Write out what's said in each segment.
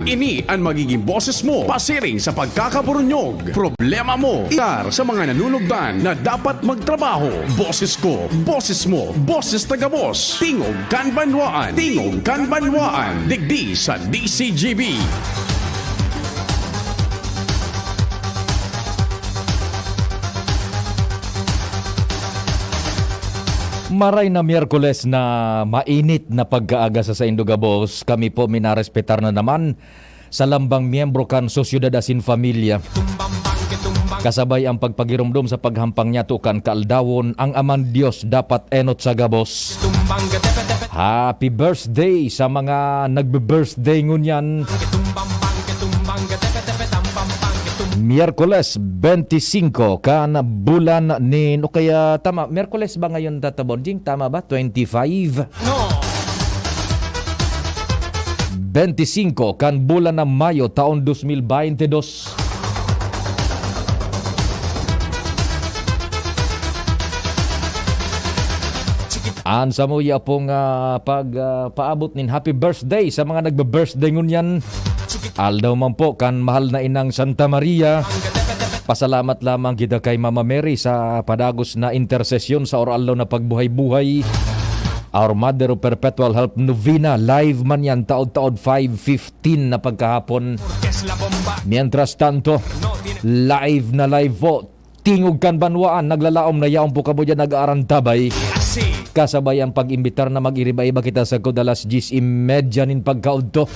Ini ang magiging boses mo pasiring sa pagkakaburunyog. Problema mo, itar sa mga nanunugdan na dapat magtrabaho. Boses ko, boses mo, boses taga-boss. Tingog Kanbanwaan. Tingog Kanbanwaan. Digdi sa DCGB. Maray na Miyerkules na mainit na pagkaaga sa Indogabos, kami po minarespetar na naman sa lambang miyembro kan Sosyedad Asin Familia. Kasabay ang pagpagirumdum sa paghampang niya tukan kaaldawon, ang aman Diyos dapat enot sa gabos. Happy birthday sa mga nagbe-birthday ngunyan. Miyerkules 25 kan bulan ni no kaya tama Miyerkules ba ngayon tatabonding tama ba 25 25 kan bulan ng Mayo taon 2022. Ansa mo ya pong paabot nin happy birthday sa mga nagbe-birthday ngunyan. Aldaw man po kan mahal na inang Santa Maria. Pasalamat lamang kita kay Mama Mary sa padagos na intersesyon sa oraldaw na pagbuhay-buhay. Our Mother of Perpetual Help Novena, live man yan taod-taod 5:15 na pagkahapon. Mientras tanto, live na live po. Tingog Kanbanwaan, naglalaom na yaong po kamo dyan nag-aarantabay. Kasabay ang pag-imbitar na mag-iriba-iba kita sa Kodalas 10:30 nin pagkaudto.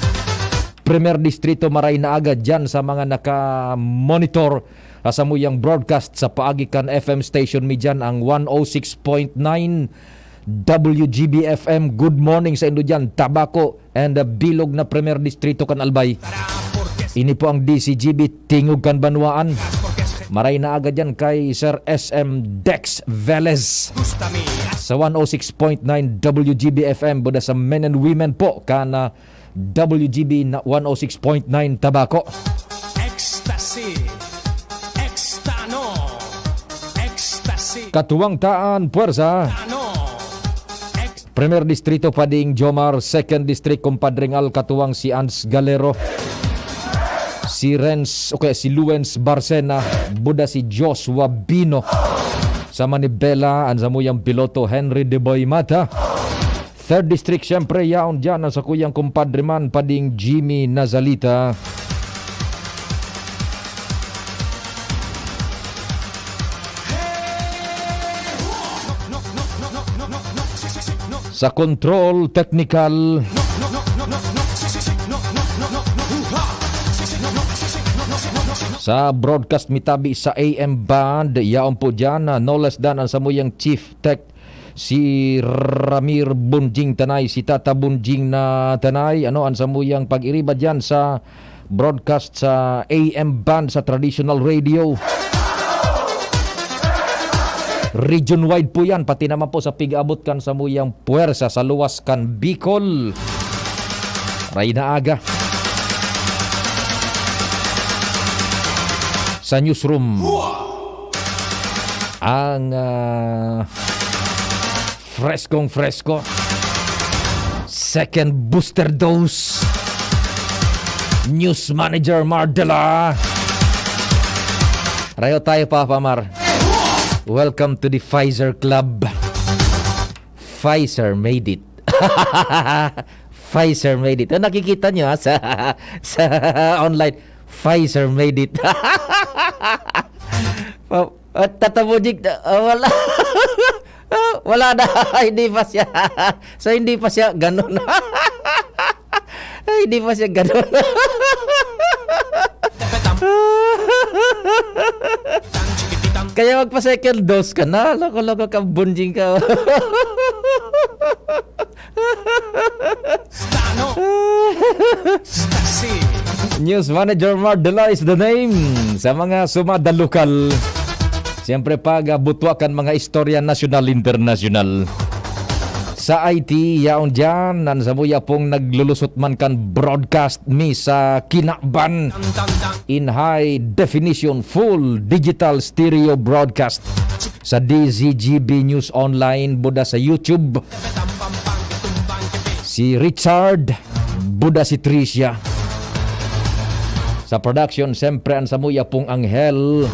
Premier Distrito Maray na agad dyan sa mga naka-monitor sa muyang broadcast sa paagikan FM station mi dyan ang 106.9 WGB-FM. Good morning sa indo dyan, Tabaco and Bilog na Premier Distrito kan Albay. Ini po ang DCGB Tingog Kanbanwaan. Maray na agad dyan kay Sir SM Dex Velez sa 106.9 WGB-FM. Buda sa men and women po kana WGB na 106.9 Tabaco. Ecstasy. Extano. Ecstasy. Katuwang Taan Puwersa. Premier Distrito Pading Jomar, 2nd District Compadring Al, katuwang si Ans Galero, si Luens Barcena, buda si Joshua Bino. Sa Manibela, ang samuyang piloto Henry De Boy Mata. 3rd District, syempre yaon dyan sa kuyang kumpadre man Pading Jimmy Nazalita. Sa control technical, sa broadcast mitabi sa AM band, yaon po dyan no less than ang samuyang chief tech si Ramir Bunjing Tanay, si Tata Bunjing na Tanay, ang samuyang pag-iriba dyan sa broadcast sa AM band sa traditional radio. Region wide po yan, pati naman po sa pig-abot kan sa muyang puwersa sa luwas kan Bicol. Ray na aga. Sa newsroom, ang freskong fresko, second booster dose, News Manager Mardela. Rayo tayo pa, Pamar. Welcome to the Pfizer Club. Pfizer made it. Pfizer made it. Nakikita nyo sa online. Pfizer made it. Tatabujik. Wala. Wala na. Hindi pa siya. So hindi pa siya ganun. Hindi pa siya ganun. Kaya magpa-second dose ka na. Loko-loko ka, bunjing ka. News Manager Mardela is the name. Sa mga sumadalukal, siyempre pag-butwakan mga istorya nasyonal, internasyonal. Sa IT, yaon dyan, nansamuya pong naglulusot man kan broadcast mi sa Kinakban in high definition, full digital stereo broadcast sa DZGB News Online, buda sa YouTube. Si Richard, buda si Tricia. Sa production, siyempre ang samuya pong Anghel,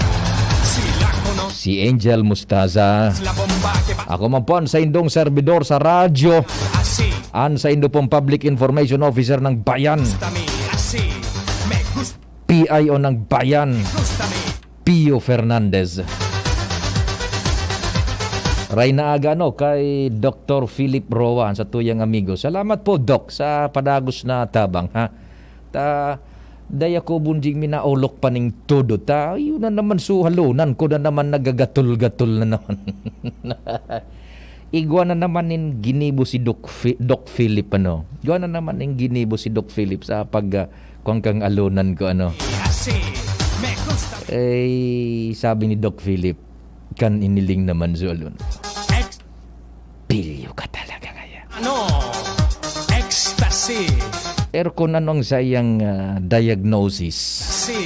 Sila kono si Angel Mustaza. la bomba que va Ako man po ang sa indong servidor sa radyo, así. ang sa indo pong Public Information Officer ng Bayan, Gusta mí así. Me gusta PIO ng Bayan, mí. Pio Fernandez. Ray na aga no kay Dr. Philip Roa sa tuyang amigo. Salamat po Doc sa padagos na tabang ha. Daya ko bunjing minaolok paning todo ta. Yun na naman suhalunan ko na naman nagagatul-gatul na naman. Igwa na naman nin ginibo si Doc Philip ano. Igwa na naman nin ginibo si Doc Philip sa pag kung kang alunan ko ano. Así. Me gusta mí. Sabi ni Doc Philip, kan iniling naman sa alun. Ex Pilyo ka talaga kaya. ano. Ecstasy. Pero kung anong sayang diagnosis, Sí.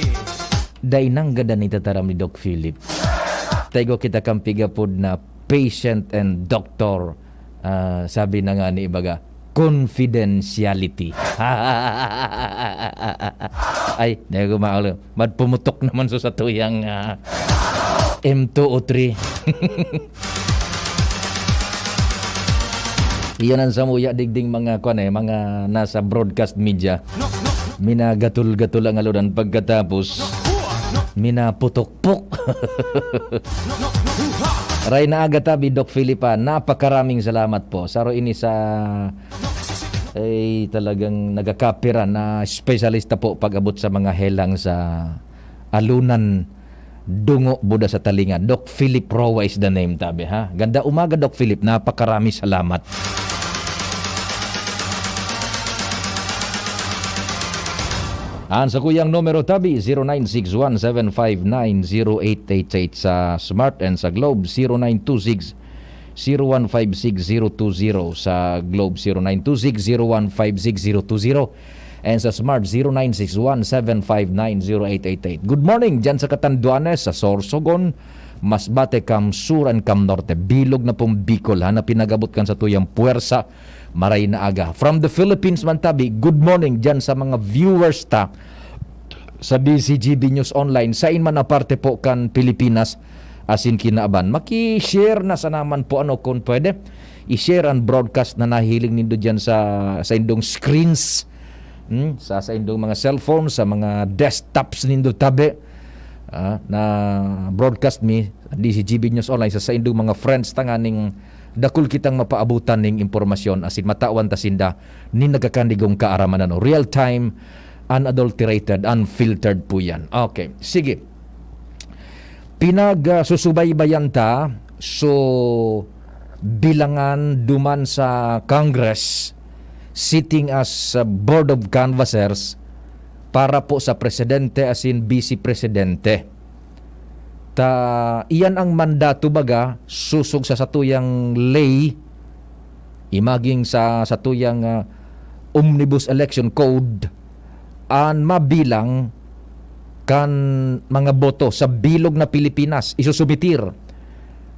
day nang gada ni tataram ni Doc Philip. Tayo kita kang pigapod na patient and doctor. Sabi na nga ni ibaga, confidentiality. Ay, di ko maalo. Madpumutok naman sa tuyang M203. Iyan ang samuya digding mga mga nasa broadcast media. No, no, Minagatul-gatul ang alunan pagkatapos minaputokpok. no, no, no. Ray na aga tabi Doc Philipa, napakaraming salamat po. Saro ini sa talagang nagakapira na espesyalista po pag-abot sa mga helang sa alunan Dungo Buda sa Talinga. Doc Philip Rowa is the name tabi ha. Ganda umaga Doc Philip, napakarami salamat. Sa kuyang numero tabi 0961-759-0888 sa Smart and sa Globe 0926-0156-020 sa Globe 0926-0156-020 and sa Smart 0961-759-0888. Good morning dyan sa Catanduanes, sa Sorsogon, Masbate, Kamsur and Cam Norte. Bilog na pong Bicol na pinagabot kan sa tuyang puwersa maray na aga. From the Philippines man tabi, good morning dyan sa mga viewers ta sa DCGB News Online. Sa inman na parte po kan Pilipinas asin kinaaban. Maki-share na sa naman po ano kung pwede. I-share ang broadcast na nahiling nindo dyan sa indong screens. Sa indong mga cellphone, sa mga desktops nindo tabi. Na broadcast mi DCGB News Online sa indong mga friends tanganing dakul kitang mapaabutan ning impormasyon asin matawan tasinda ni nagakandigong kaaraman ano. Real time, unadulterated, unfiltered po yan. Okay, sige. Pinag-susubaybayan ta so bilangan duman sa Congress sitting as Board of Canvassers para po sa presidente asin vice presidente. Iyan ang mandato baga susog sa satuyang lay imaging sa satuyang Omnibus Election Code an mabilang kan mga boto sa bilog na Pilipinas isusubitir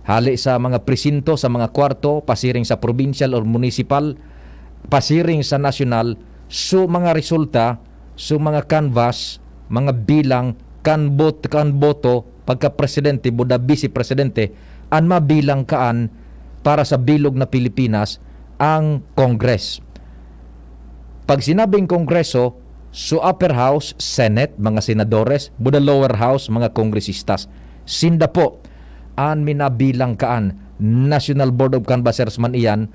hali sa mga presinto, sa mga kwarto, pasiring sa provincial or municipal, pasiring sa national, so mga resulta, so mga canvas, mga bilang kan boto pagka-presidente, buda vice-presidente, ang mabilang kaan para sa bilog na Pilipinas ang Congress. Pag sinabing Kongreso, so upper house, Senate, mga senadores, buda lower house, mga kongresistas. Sinda po, ang minabilang kaan, National Board of Canvassers man iyan,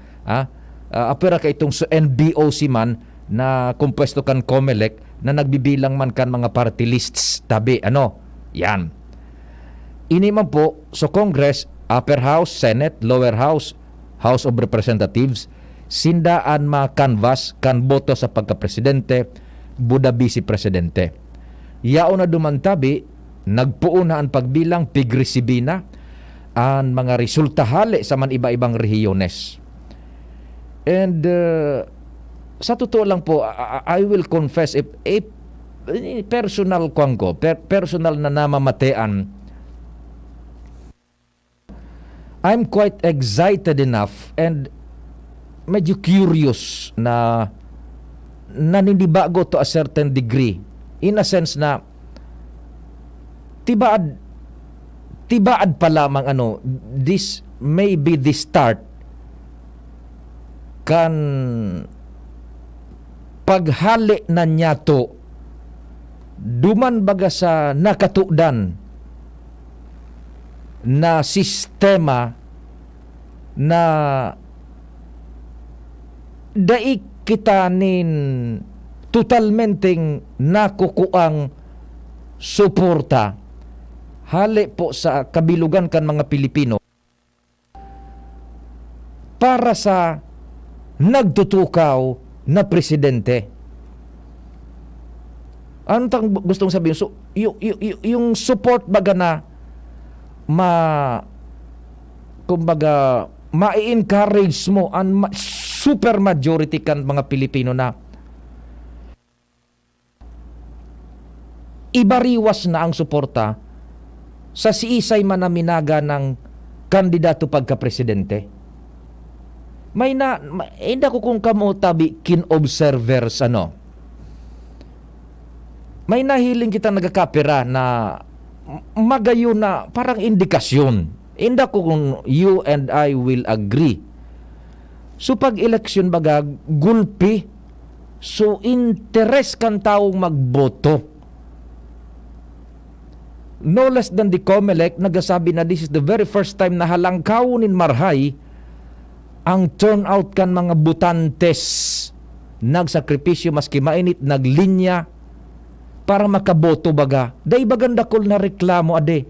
apera ka itong NBOC man, na kumpuesto kan COMELEC, na nagbibilang man kan mga party lists, tabi, yan. Ini man po, so Congress, upper house, Senate, lower house, House of Representatives, sindaan ma-canvas kan boto sa pagka-presidente, buda vice-presidente. Yao na dumantabi, nagpuuna ang pagbilang pigresibina ang mga resulta hali sa man iba-ibang rehiyones. And sa totoo lang po, I will confess, if personal kwangko, personal na namamatean, I'm quite excited enough and medyo curious na nanindibago to a certain degree. In a sense na tibaad pa lamang this may be the start kan paghali na nyato duman baga sa nakatudan na sistema na daig kita nin totalmenteng nakukuang suporta hali po sa kabilugan kan mga Pilipino para sa nagtutukaw na presidente. Ano tang gustong sabihin? So, yung support baga na kumbaga ma-encourage mo ang super majority kan mga Pilipino na ibariwas na ang suporta sa siisay man na minaga ng kandidato pagka-presidente. Hindi ko kung kamutabi kin-observers may nahiling kita nagkakapira na magayo na parang indikasyon. Hindi ko kung you and I will agree. So pag election baga, gulpi. So interes kan taong magboto. No less than the COMELEC nagasabi na this is the very first time na halangkawin marhay ang turnout kan mga butantes nagsakripisyo maski mainit naglinya para makaboto baga. Day bagandakol na reklamo ade.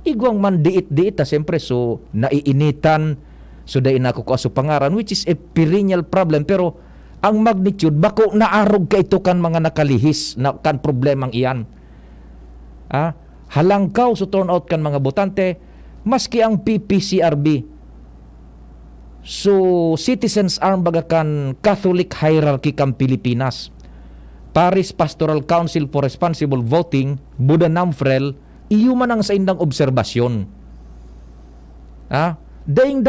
Igwang man diit-diit siyempre so naiinitan so day na ko aso pangaran which is a perennial problem pero ang magnitude bako naarog ka ito kan mga nakalihis na kan problemang iyan. Halangkaw so turnout kan mga botante maski ang PPCRB so citizens arm baga kan Catholic hierarchy kan Pilipinas Paris Pastoral Council for Responsible Voting Buda Namfrel iyo man ang sa indang obserbasyon daing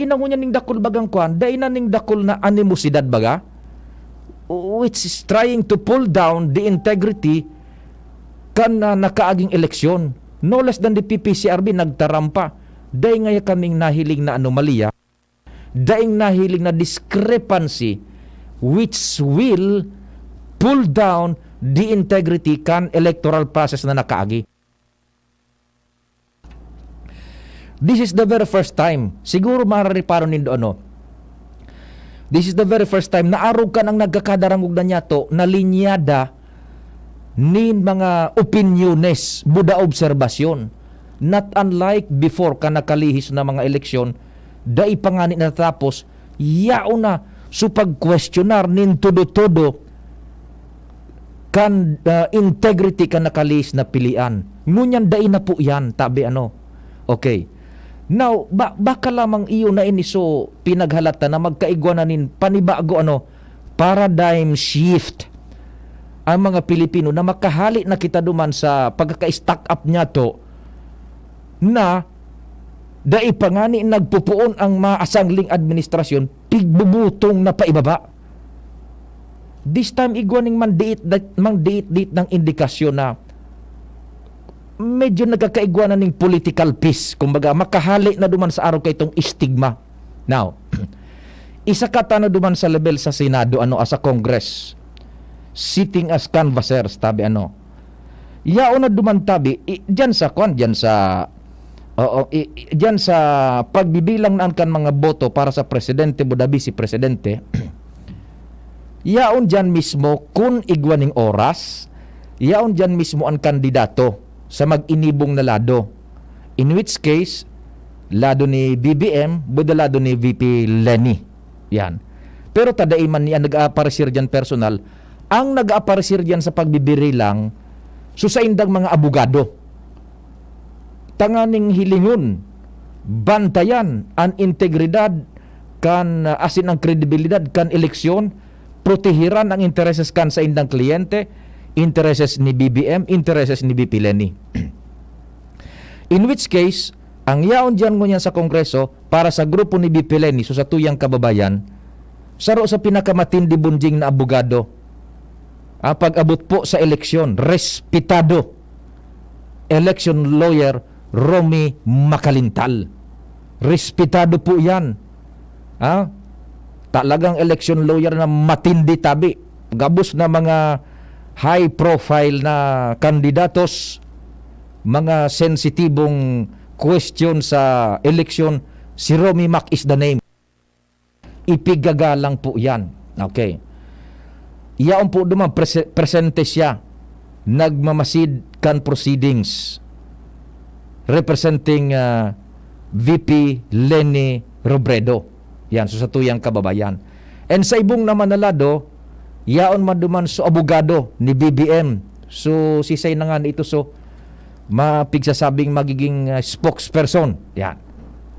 na ngunya ning dakol bagang kuan daing na ning dakol na animosidad baga which is trying to pull down the integrity kan nakaaging eleksyon. No less than the PPCRB nagtarampa daing nga kaming nahiling na anomalya daing nahiling na discrepancy which will pull down the integrity kan electoral process na nakaagi. This is the very first time siguro marariparo nindo this is the very first time na arog ka nang nagkakadarangog na nyato na linyada nin mga opiniones buda obserbasyon not unlike before ka nakalihis na mga eleksyon dai pangani na tapos yao na so pag-questionar nin todo-todo kan integrity ka nakalihis na pilian ngunyan dai na po yan tabi okay now baka lamang iyo na iniso pinaghalata na magkaigwanan nin panibago paradigm shift ang mga Pilipino na makahali na kita duman sa pagkaka-stack up niya to na dai pangani nagpupuon ang maasangling administrasyon pigbubutong na paibaba. This time igwaning mandiit ng indikasyon na medyo nagkakaigwanan ng political peace kumbaga makahali na duman sa araw kay itong stigma. Now isa ka na duman sa level sa Senado sa Congress sitting as canvassers tabi yao na duman tabi diyan sa pagbibilang naan kan mga boto para sa presidente budabi si presidente yaon diyan mismo kun igwaning oras yaon diyan mismo ang kandidato sa mag-inibong na lado in which case lado ni BBM buda lado ni VP Leni yan pero taday man niya nag-aparisir diyan personal ang nag-aparisir diyan sa pagbibirilang so sa indang mga abogado tanganing hilingon bantayan ang integridad kan asin ang kredibilidad kan eleksyon protehiran ang intereses kan sa indang kliyente intereses ni BBM intereses ni VP Leni in which case ang yaon diyan ngunyan sa Kongreso para sa grupo ni VP Leni so sa tuyang kababayan saro sa pinakamatindi bunjing na abogado pag-abot po sa eleksyon respetado election lawyer Romy Macalintal. Respetado po yan. Ha? Talagang election lawyer na matindi tabi. Gabos na mga high profile na kandidatos, mga sensitibong question sa election, si Romy Mac is the name. Ipigagalang po yan. Okay. Iyaon po naman presente siya. Nagmamasid kan proceedings representing VP Leni Robredo. Yan, so sa tuyang kababayan. And sa ibong naman na lado, yaon man duman so abogado ni BBM. So sisay na nga ito so mapigsasabing magiging spokesperson. Yan.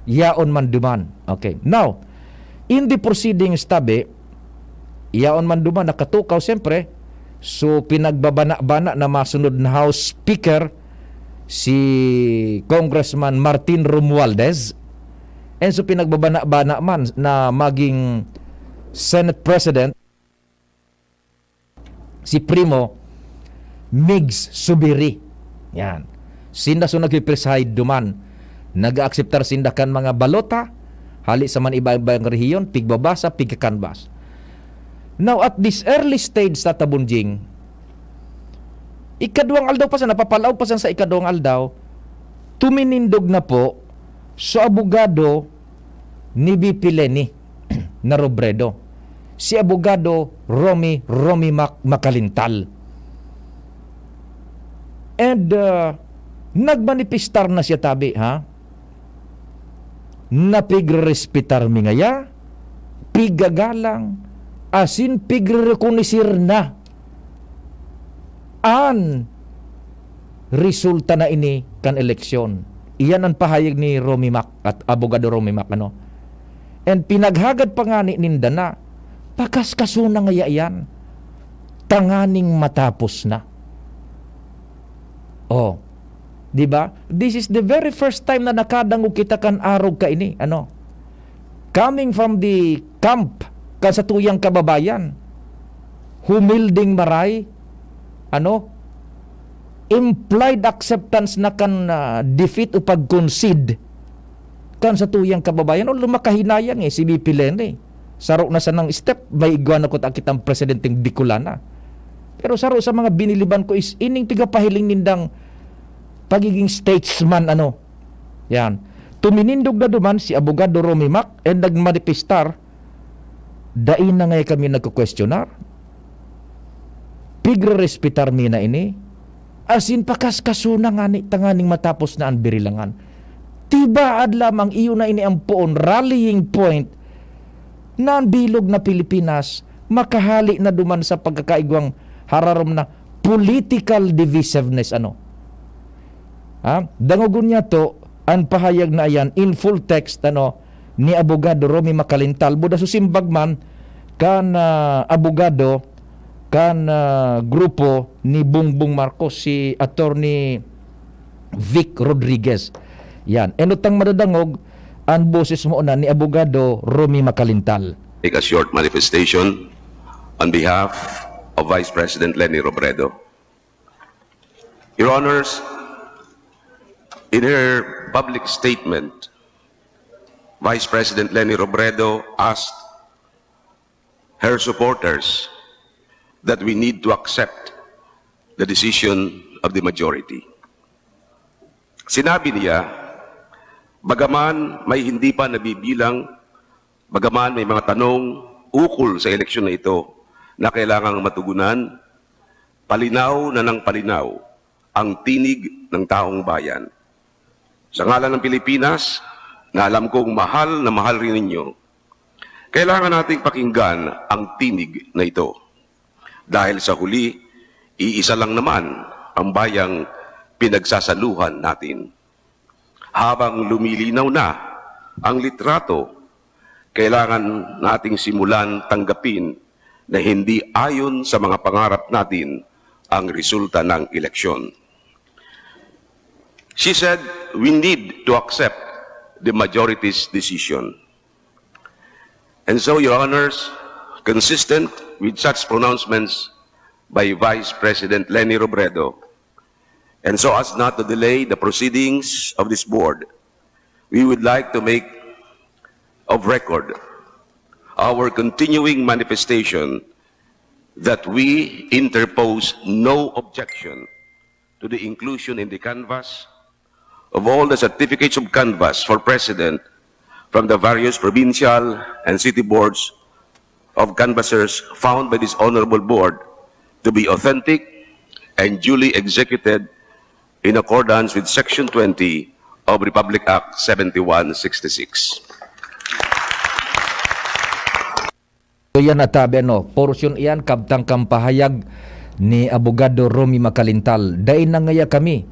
Yaon man duman. Okay. Now, in the proceedings tabi, yaon man duman nakatukaw siyempre. So pinagbabana-bana na masunod na House Speaker si Congressman Martin Romualdez. And so pinagbabana-bana man na maging Senate President si Primo Migs Subiri. Yan. Sinda so nag-preside duman. Nag-akseptar sinda kan mga balota. Hali sa man iba-ibang rehiyon, pigbabasa, pigkakanbas. Now, at this early stage sa Tabunjing, ikaduang aldaw pa sa, napapalaw pa sa ikaduang aldaw, tuminindog na po sa abogado ni BP Leni na Robredo. Si abogado Romy Macalintal. And nagmanifestar na siya tabi, ha? Napigrespetar mi ngaya, pigagalang, asin pigrekonisir na an resulta na ini kan eleksyon. Iyan ang pahayag ni Romy Mac at abogado Romy Mac, ano? And pinaghagad pa nga ni ninda na pakaskasuna nga yan, tanganing matapos na. Oh, di ba? This is the very first time na nakadango kita kan arog ka ini, ano? Coming from the camp kasatuyang kababayan, humilding maray, ano? Implied acceptance na kan defeat o pag-concede kan sa tuyang kababayan. O lumakahinayang si BP Leni. Saro na sa nang step, may igwan ako takitang presidenteng Bicolana. Pero saro sa mga biniliban ko is ining pigapahiling nindang pagiging statesman, ano. Yan. Tuminindog na duman si abogado Romy Mac and nagmanifestar, dain na ngay kami nagkukwestiyonar. Pigre-respetar mi na ini. Asin pakaskasuna nga ni tanganing matapos na ang birilangan. Tibaad lamang iyo na ini ang poon rallying point na ang bilog na Pilipinas makahali na duman sa pagkakaigwang hararom na political divisiveness, ano. Ha? Dangogon niya to ang pahayag na ayan in full text, ano, ni abogado Romy Macalintal. Buda susimbag man kan abogado kan grupo ni Bongbong Marcos, si attorney Vic Rodriguez. Yan. Enotang madadangog ang boses mo na ni abogado Romy Macalintal. Make a short manifestation on behalf of Vice President Leni Robredo. Your Honors, in her public statement, Vice President Leni Robredo asked her supporters that we need to accept the decision of the majority. Sinabi niya, bagaman may hindi pa nabibilang, bagaman may mga tanong ukol sa eleksyon na ito na kailangang matugunan, palinaw na ng palinaw ang tinig ng taong bayan. Sa ngalan ng Pilipinas, na alam kong mahal na mahal rin ninyo, kailangan nating pakinggan ang tinig na ito. Dahil sa huli, iisa lang naman ang bayang pinagsasaluhan natin. Habang lumilinaw na ang litrato, kailangan nating simulan tanggapin na hindi ayon sa mga pangarap natin ang resulta ng eleksyon. She said, we need to accept the majority's decision. And so, Your Honors, consistent with such pronouncements by Vice President Leni Robredo, And so as not to delay the proceedings of this board, we would like to make of record our continuing manifestation that we interpose no objection to the inclusion in the canvass of all the certificates of canvass for president from the various provincial and city boards of canvassers found by this honorable board to be authentic and duly executed in accordance with Section 20 of Republic Act 7166. So yan atabi portion iyan kabtang kampahayag ni Abogado Romy Makalintal. Dahil na ngaya kami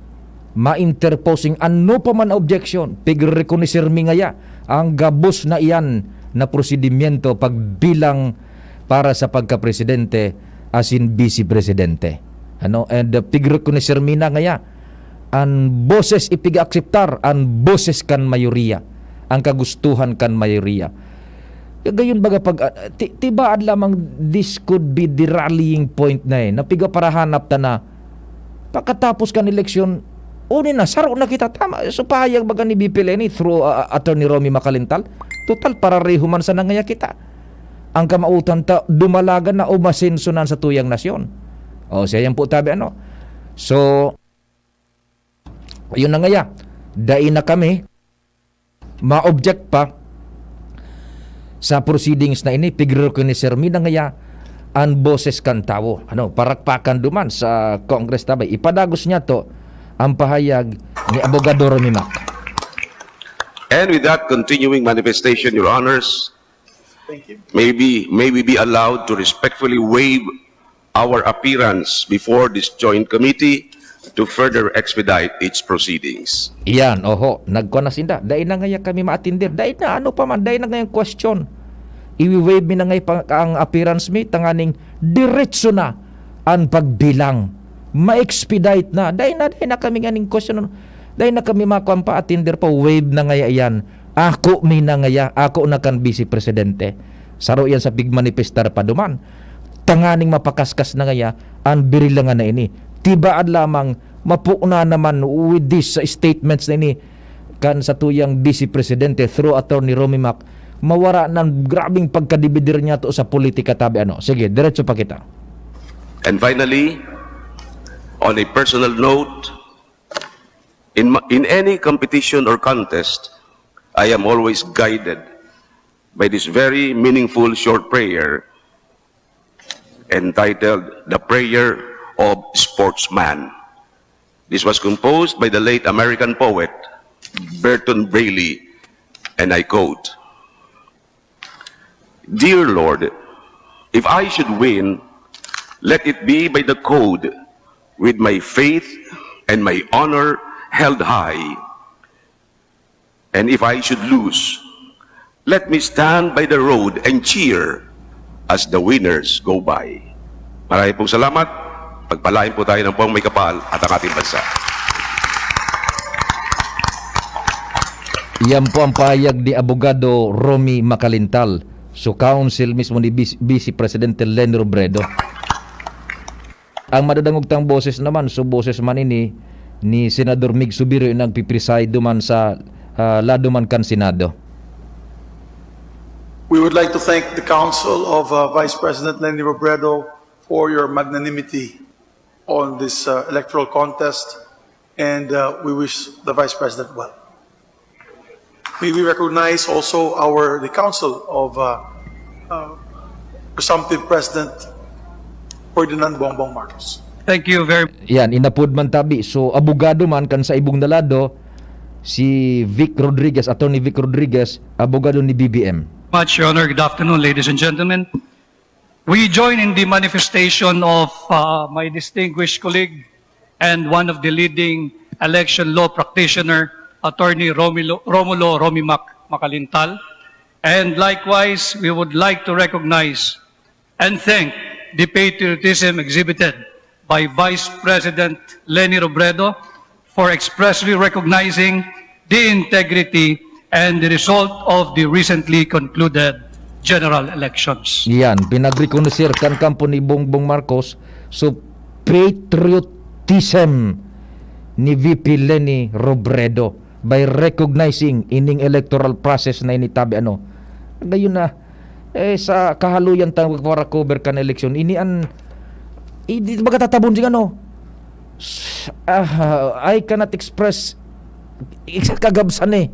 ma-interposing ano pa man objection, pigrekonisir mi ngaya ang gabos na iyan na prosedimento pagbilang para sa pagka-presidente asin vice-presidente. And pigrekonisir mi na ngaya ang boses ipig-akseptar, ang boses kan mayoriya, ang kagustuhan kan mayoriya. Gayon baga pag tibaad lamang this could be the rallying point na napiga para hanap ta na pagkatapos kan eleksyon uni na saro na kita tama so pahayag baga ni BP Leni through Attorney Romy Makalintal total para rehuman sa nangaya kita ang kamautan ta dumalagan na umasensunan sa tuyang nasyon siya yan po tabi so yun na ngaya dahil na kami ma-object pa sa proceedings na ini pigrekonisir mi na ngaya ang boses kan tawo parakpakan duman sa Congress tabay ipadagos niya to ang pahayag ni Abogado Romy Mac. And with that continuing manifestation, Your Honors, may we be allowed to respectfully waive our appearance before this joint committee to further expedite its proceedings. Iyan, nagkuha na sinda. Dahil na ngaya kami ma-attindir. Dahil na dahil na ngayang question. Iwi-waive mi na ngay ang appearance mi, tanganing diretso na ang pagbilang. Ma-expedite na. Dahil na kami nganing question. Dahil na kami makuha pa attindir pa, waive na ngaya iyan. Ako mi na ngaya, ako na kan vice-presidente. Saro yan sa pigmanifestar pa duman. Tanganing mapakaskas na ngaya, ang birilangan na ini. Tibaad lamang mapuna naman with this statements na ini kan sa tuyang vice-presidente through Attorney Romy Mac mawara ng grabing pagkadibidir niya to sa politika tabi Sige, diretso pa kita. And finally, on a personal note, in any competition or contest, I am always guided by this very meaningful short prayer entitled The Prayer of Sportsman. This was composed by the late American poet Burton Braley, and I quote, "Dear Lord, if I should win, let it be by the code, with my faith and my honor held high. And if I should lose, let me stand by the road and cheer as the winners go by." Maraming pong salamat. Pagpalain po tayo ng pong may kapal at ang ating bansa. Yan po ang pahayag ni Abogado Romy Makalintal. So counsel mismo ni Vice Presidente Leni Robredo. Ang madadangog tang boses naman, so boses man ini ni Senador Mig Subiro yung nagpipreside man sa lado man kan Senado. We would like to thank the Council of Vice President Leni Robredo for your magnanimity on this electoral contest, and we wish the Vice President well. We recognize also the Council of Presumptive President Ferdinand Bongbong Marcos. Thank you very much. Yan, inapod man tabi. So, abogado man kan sa ibong nalado, si Vic Rodriguez, Attorney Vic Rodriguez, abogado ni BBM. Your Honor. Good afternoon, ladies and gentlemen. We join in the manifestation of my distinguished colleague and one of the leading election law practitioner, Attorney Romulo Romy Makalintal. And likewise, we would like to recognize and thank the patriotism exhibited by Vice President Leni Robredo for expressly recognizing the integrity and the result of the recently concluded general elections. Yan, pinagrekonosir kan kampo ni Bongbong Marcos. So, patriotism ni VP Leni Robredo by recognizing ining electoral process na initabi gayon na sa kahaluyan tang para cover kan eleksyon inian hindi baga tatabon sing I cannot express kagabsan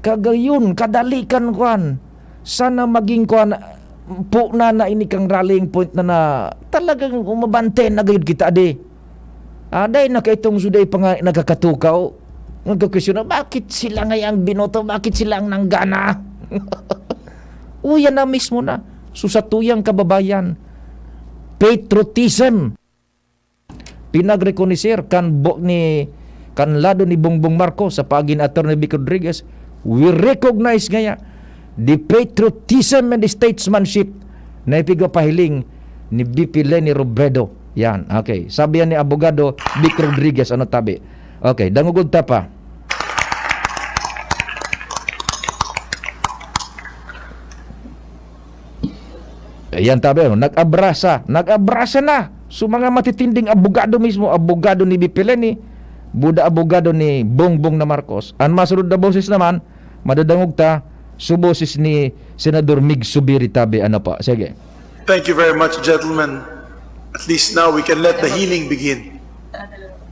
kagayon kadalikan kuan sana maging kuan po na ini kang rallying point na talagang umabante na gayud kita aday na kaitong suday pa nga nagkakatukaw nagkakwestiyon na bakit sila ngayang binoto, bakit sila ang nanggana uyan na mismo na susatuyang kababayan patriotism pinagrekonisir kan lado ni Bongbong Marcos sa pagin Attorney Vic Rodriguez. We recognize ngaya the patriotism and the statesmanship na ipigapahiling ni BP Leni Robredo. Yan, okay. Sabi yan ni abogado Vic Rodriguez, tabi. Okay, dangugod ta pa. Ayan tabi, nag-abrasa na. So mga matitinding abogado mismo, abogado ni BP Leni, buda abogado ni Bongbong na Marcos. Ang masunod na boses naman, madadangog ta, suboses ni Senador Mig Subiri tabi. Sige. Thank you very much, gentlemen. At least now we can let the healing begin.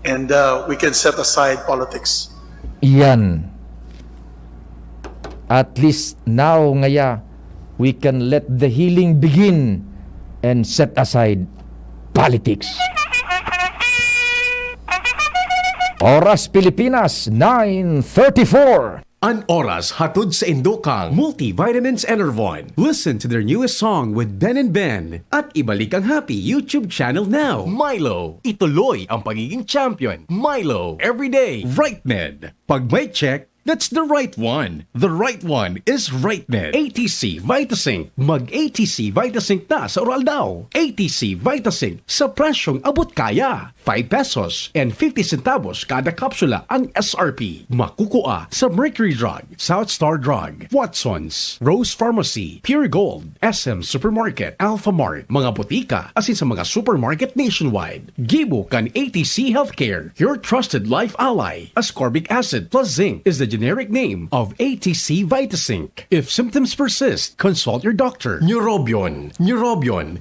And we can set aside politics. Yan. At least now ngaya, we can let the healing begin and set aside politics. Oras Pilipinas, 9:34. An oras hatod sa Indokang Multivitamins Enervon. Listen to their newest song with Ben and Ben at ibalik ang happy YouTube channel now. Milo, ituloy ang pagiging champion. Milo, everyday. RightMed. Pag may check, that's the right one. The right one is RightMed. ATC Vitasync. Mag-ATC Vitasync na sa oral daw. ATC Vitasync sa presyong abot kaya. 5 pesos and 50 centavos kada kapsula ang SRP. Makukuha sa Mercury Drug, South Star Drug, Watsons, Rose Pharmacy, Pure Gold, SM Supermarket, Alpha Mart, mga botika, asin sa mga supermarket nationwide. Gibo kan ATC Healthcare, your trusted life ally. Ascorbic acid plus zinc is the generic name of ATC Vitasync. If symptoms persist, consult your doctor. Neurobion,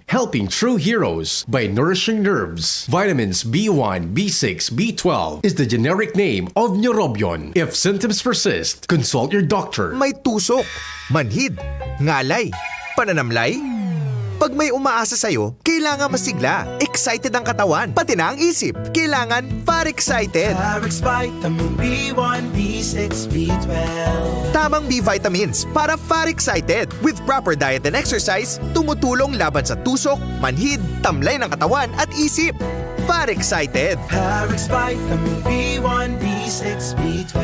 helping true heroes by nourishing nerves. Vitamins B1, B6, B12 is the generic name of Neurobion. If symptoms persist, consult your doctor. May tusok, manhid, ngalay, pananamlay. Pag may umaasa sa'yo, kailangan masigla. Excited ang katawan, pati na ang isip. Kailangan Far-Excited. Farex Vitamin B1, B6, B12. Tamang B vitamins para Far-Excited. With proper diet and exercise, tumutulong laban sa tusok, manhid, tamlay ng katawan at isip. Far-Excited. Farex Vitamin B1, B6, B12.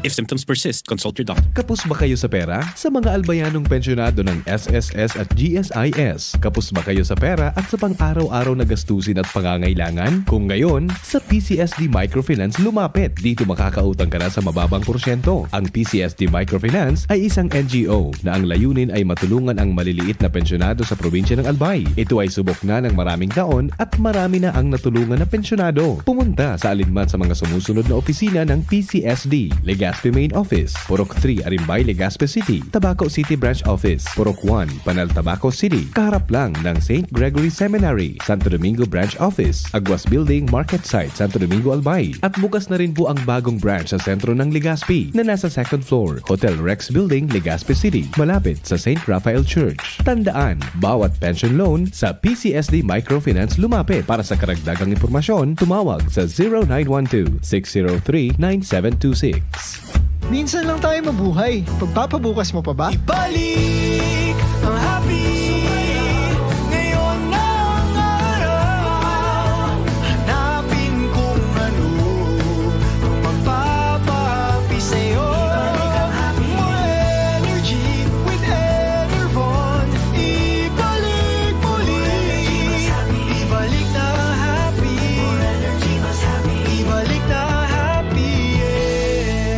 If symptoms persist, consult your doctor. Kapos ba kayo sa pera? Sa mga albayanong pensyonado ng SSS at GSIS, kapos ba kayo sa pera at sa pang-araw-araw na gastusin at pangangailangan? Kung ngayon, sa PCSD Microfinance lumapit. Dito makakautang ka na sa mababang porsyento. Ang PCSD Microfinance ay isang NGO na ang layunin ay matulungan ang maliliit na pensyonado sa probinsya ng Albay. Ito ay subok na ng maraming taon at marami na ang natulungan na pensyonado. Pumunta sa alinman sa mga sumusunod na opisina ng PCSD. Legazpi Main Office, Purok 3, Arimbay, Legazpi City, Tabaco City Branch Office, Purok 1, Panal, Tabaco City, kaharap lang ng St. Gregory Seminary, Santo Domingo Branch Office, Aguas Building, Market Site, Santo Domingo, Albay. At bukas na rin po ang bagong branch sa sentro ng Legazpi na nasa second floor, Hotel Rex Building, Legazpi City, malapit sa St. Raphael Church. Tandaan, bawat pension loan sa PCSD Microfinance lumapit. Para sa karagdagang impormasyon, tumawag sa 0912-603-9726. Minsan lang tayo mabuhay. Pagpapabukas mo pa ba? Ibalik ang happy. Ngayon na ang araw. Hanapin kung ano ang magpapahappy sa'yo. More energy with Enervon. Ibalik muli. Ibalik na happy. Ibalik na happy.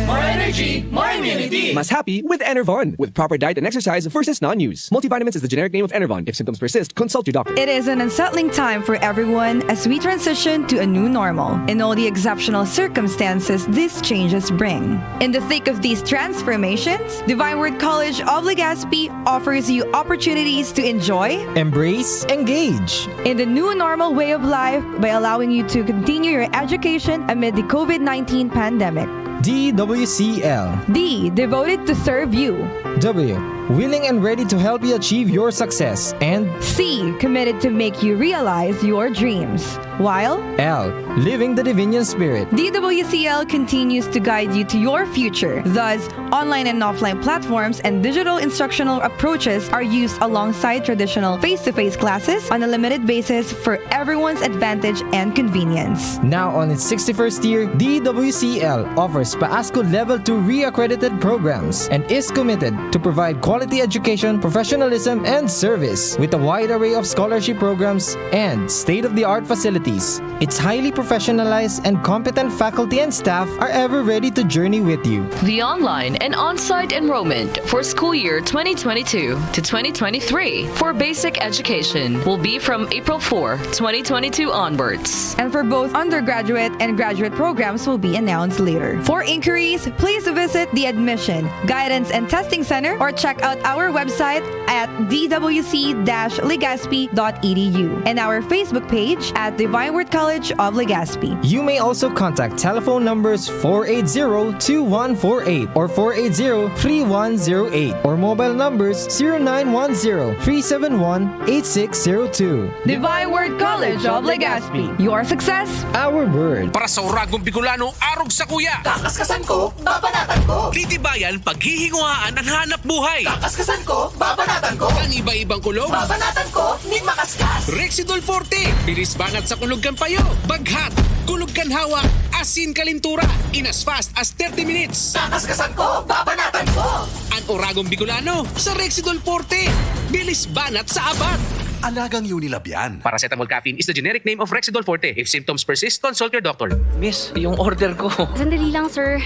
More energy, more immunity. ID. Mas happy with Enervon. With proper diet and exercise versus non-use. Multivitamins is the generic name of Enervon. If symptoms persist, consult your doctor. It is an unsettling time for everyone as we transition to a new normal in all the exceptional circumstances these changes bring. In the thick of these transformations, Divine Word College of Legazpi offers you opportunities to enjoy, embrace, engage in the new normal way of life by allowing you to continue your education amid the COVID-19 pandemic. DWCL. D. Devoted to serve you. W. Willing and ready to help you achieve your success. And C. Committed to make you realize your dreams. While L. Living the Divinian Spirit. DWCL continues to guide you to your future. Thus, online and offline platforms and digital instructional approaches are used alongside traditional face-to-face classes on a limited basis for everyone's advantage and convenience. Now on its 61st year, DWCL offers PAASCO Level 2 re-accredited programs and is committed to provide quality education, professionalism, and service with a wide array of scholarship programs and state-of-the-art facilities. Its highly professionalized and competent faculty and staff are ever ready to journey with you. The online and on-site enrollment for school year 2022 to 2023 for basic education will be from April 4, 2022 onwards. And for both undergraduate and graduate programs will be announced later. For inquiries, please visit the Admission, Guidance and Testing Center or check out our website at dwc-legazpi.edu and our Facebook page at Divine Word College of Legazpi. You may also contact telephone numbers 480-2148 or 480-3108 or mobile numbers 0910-371-8602. Divine Word College of Legazpi. Your success, our word. Para sa Uragong Bicolano, arog sa kuya. Kakaskasan ko, babanatan ko. Titibayan, paghihinguhaan ang hanap buhay. Kakaskasan ko, babanatan ko. Ang iba-ibang kulog. Babanatan ko, ni makaskas. Rexidol Forte, bilis banat sa kulog kan payo. Baghat, kulog kan hawa, asin kalintura. In as fast as 30 minutes. Kakaskasan ko, babanatan ko. Ang Uragong Bicolano sa Rexidol Forte. Bilis banat sa abad. Alagang Unilab yan. Paracetamol caffeine is the generic name of Rexidol Forte. If symptoms persist, consult your doctor. Miss, yung order ko. Sandali lang, sir.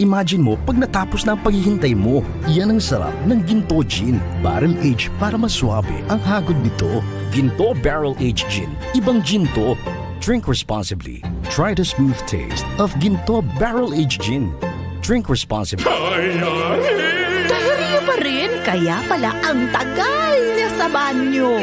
Imagine mo pag natapos na ang paghihintay mo. Yan ang sarap ng Ginto Gin. Barrel Aged para mas swabe ang hagod nito. Ginto Barrel Aged Gin. Ibang gin to. Drink responsibly. Try the smooth taste of Ginto Barrel Aged Gin. Drink responsibly. Diarrhea pa rin? Kaya pala ang tagal niya sa banyo.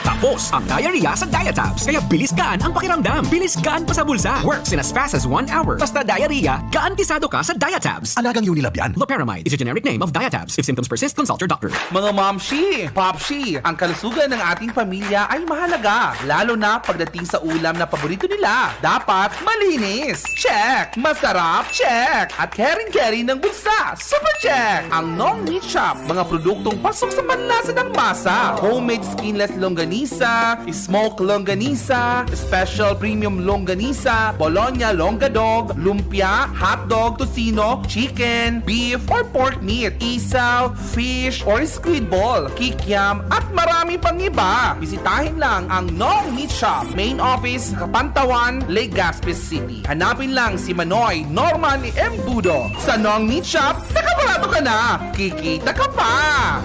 Tapos ang diarrhea sa Diatabs. Kaya bilis gaan ang pakiramdam. Bilis gaan pa sa bulsa. Works in as fast as 1 hour. Basta diarrhea, garantisado ka sa Diatabs. Alagang Unilab yan. Loperamide is a generic name of Diatabs. If symptoms persist, consult your doctor. Mga momshi, popshi, ang kalusugan ng ating pamilya ay mahalaga. Lalo na pagdating sa ulam na paborito nila. Dapat malinis. Check. Masarap. Check. At caring-caring ng bulsa. Super check. Ang Nong Meat Shop. Mga produktong pasok sa panlasa ng masa. Homemade skinless longganisa, smoked longganisa, special premium longganisa, Bologna longadog, lumpia, hotdog, tocino, chicken, beef, or pork meat, isaw, fish, or squid ball, kikiam, at marami pang iba. Bisitahin lang ang Nong Meat Shop, main office, Kapantawan, Legazpi City. Hanapin lang si Manoy Norman M. Budo. Sa Nong Meat Shop, nakabarato ka na. Kikita ka pa!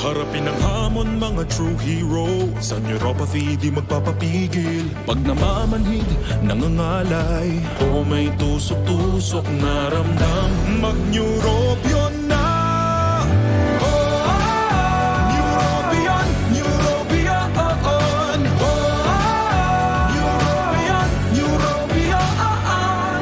Harapin ang hamon, mga true hero. Sa neuropathy di magpapapigil. Pag namamanhid, nangangalay, o may tusok-tusok na ramdam, mag-Neurobion na. Neurobion, Neurobion.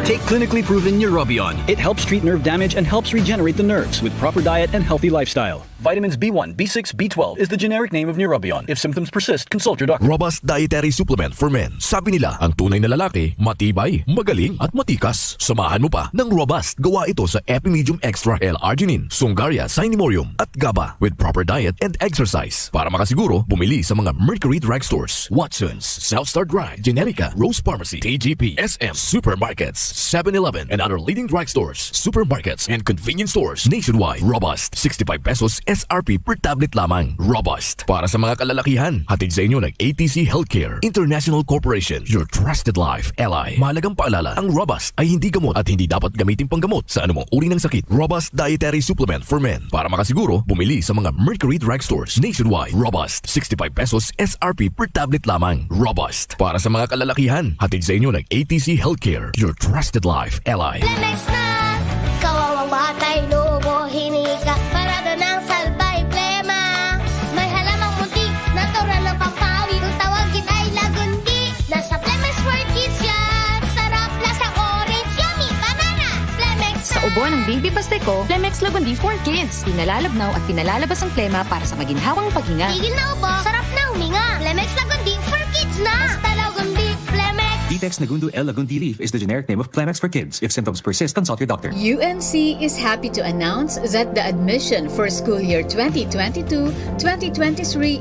Take clinically proven Neurobion. It helps treat nerve damage and helps regenerate the nerves with proper diet and healthy lifestyle. Vitamins B1, B6, B12 is the generic name of Neurobion. If symptoms persist, consult your doctor. Robust dietary supplement for men. Sabi nila, ang tunay na lalaki, matibay, magaling at matikas. Samahan mo pa ng Robust. Gawa ito sa Epimedium Extra L-Arginine, Songaria Cynemorium at GABA with proper diet and exercise. Para makasiguro, bumili sa mga Mercury Drugstores, Watson's, Southstar Drug, Generica, Rose Pharmacy, TGP, SM, Supermarkets, 7-Eleven, and other leading drugstores, supermarkets, and convenience stores nationwide. Robust, 65 pesos SRP per tablet lamang. Robust, para sa mga kalalakihan. Hatid sa inyo ng ATC Healthcare International Corporation, your trusted life ally. Mahalagang paalala, ang Robust ay hindi gamot at hindi dapat gamitin panggamot sa anumang uri ng sakit. Robust Dietary Supplement for Men. Para makasiguro, bumili sa mga Mercury drugstores nationwide. Robust, 65 pesos SRP per tablet lamang. Robust, para sa mga kalalakihan. Hatid sa inyo ng ATC Healthcare, your trusted life ally. Lemex na! Kawawang batay, lobo, hinika, parada ng salbay, plema. May halamang muntik, natural ng pampawi, kung tawagin ay lagundi. Nasa Plemex for Kids yan, sarap, lasang orange, yummy, banana. Plemex na! Sa ubo ng Baby Pasteco, Plemex Lagundi for Kids. Pinalalabnaw at pinalalabas ang plema para sa maginhawang paghinga. Tigil na ubo, sarap na huminga. Plemex Lagundi for Kids na! Basta Lagundi, Plemex. Detex Nagundu L. Lagundi Leaf is the generic name of Plemex for kids. If symptoms persist, consult your doctor. UNC is happy to announce that the admission for school year 2022-2023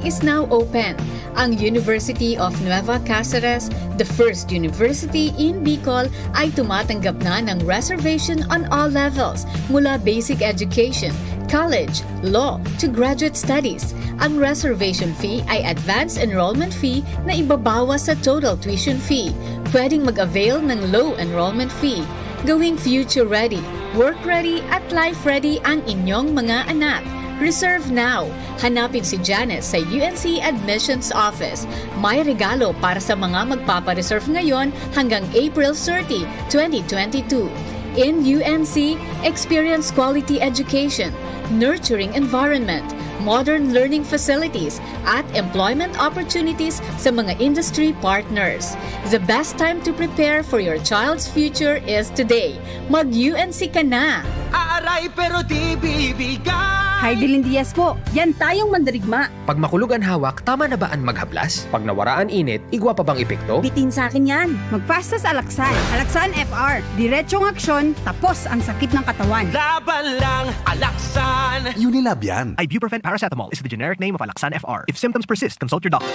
is now open. Ang University of Nueva Cáceres, the first university in Bicol, ay tumatanggap na ng reservation on all levels, mula basic education, college, law, to graduate studies. Ang reservation fee ay advance enrollment fee na ibabawas sa total tuition fee. Pwedeng mag-avail ng low enrollment fee. Gawing future ready, work ready at life ready ang inyong mga anak. Reserve now. Hanapin si Janice sa UNC Admissions Office. May regalo para sa mga magpapareserve ngayon hanggang April 30, 2022. In UNC, experience quality education, nurturing environment, modern learning facilities, at employment opportunities sa mga industry partners. The best time to prepare for your child's future is today. Mag-UNC ka na! Aaray pero di bibigay! Heidelin Diaz po, yan tayong mandirigma. Pag makulog ang hawak, tama na ba ang maghaplas? Pag nawaraan init, igwa pa bang epekto? Bitin sa akin yan. Magpasta sa Alaksan. Alaksan FR. Diretsyong aksyon, tapos ang sakit ng katawan. Laban lang, Alaksan! Unilab yan. Ibuprofen paracetamol is the generic name of Alaksan FR. If symptoms persist, consult your doctor.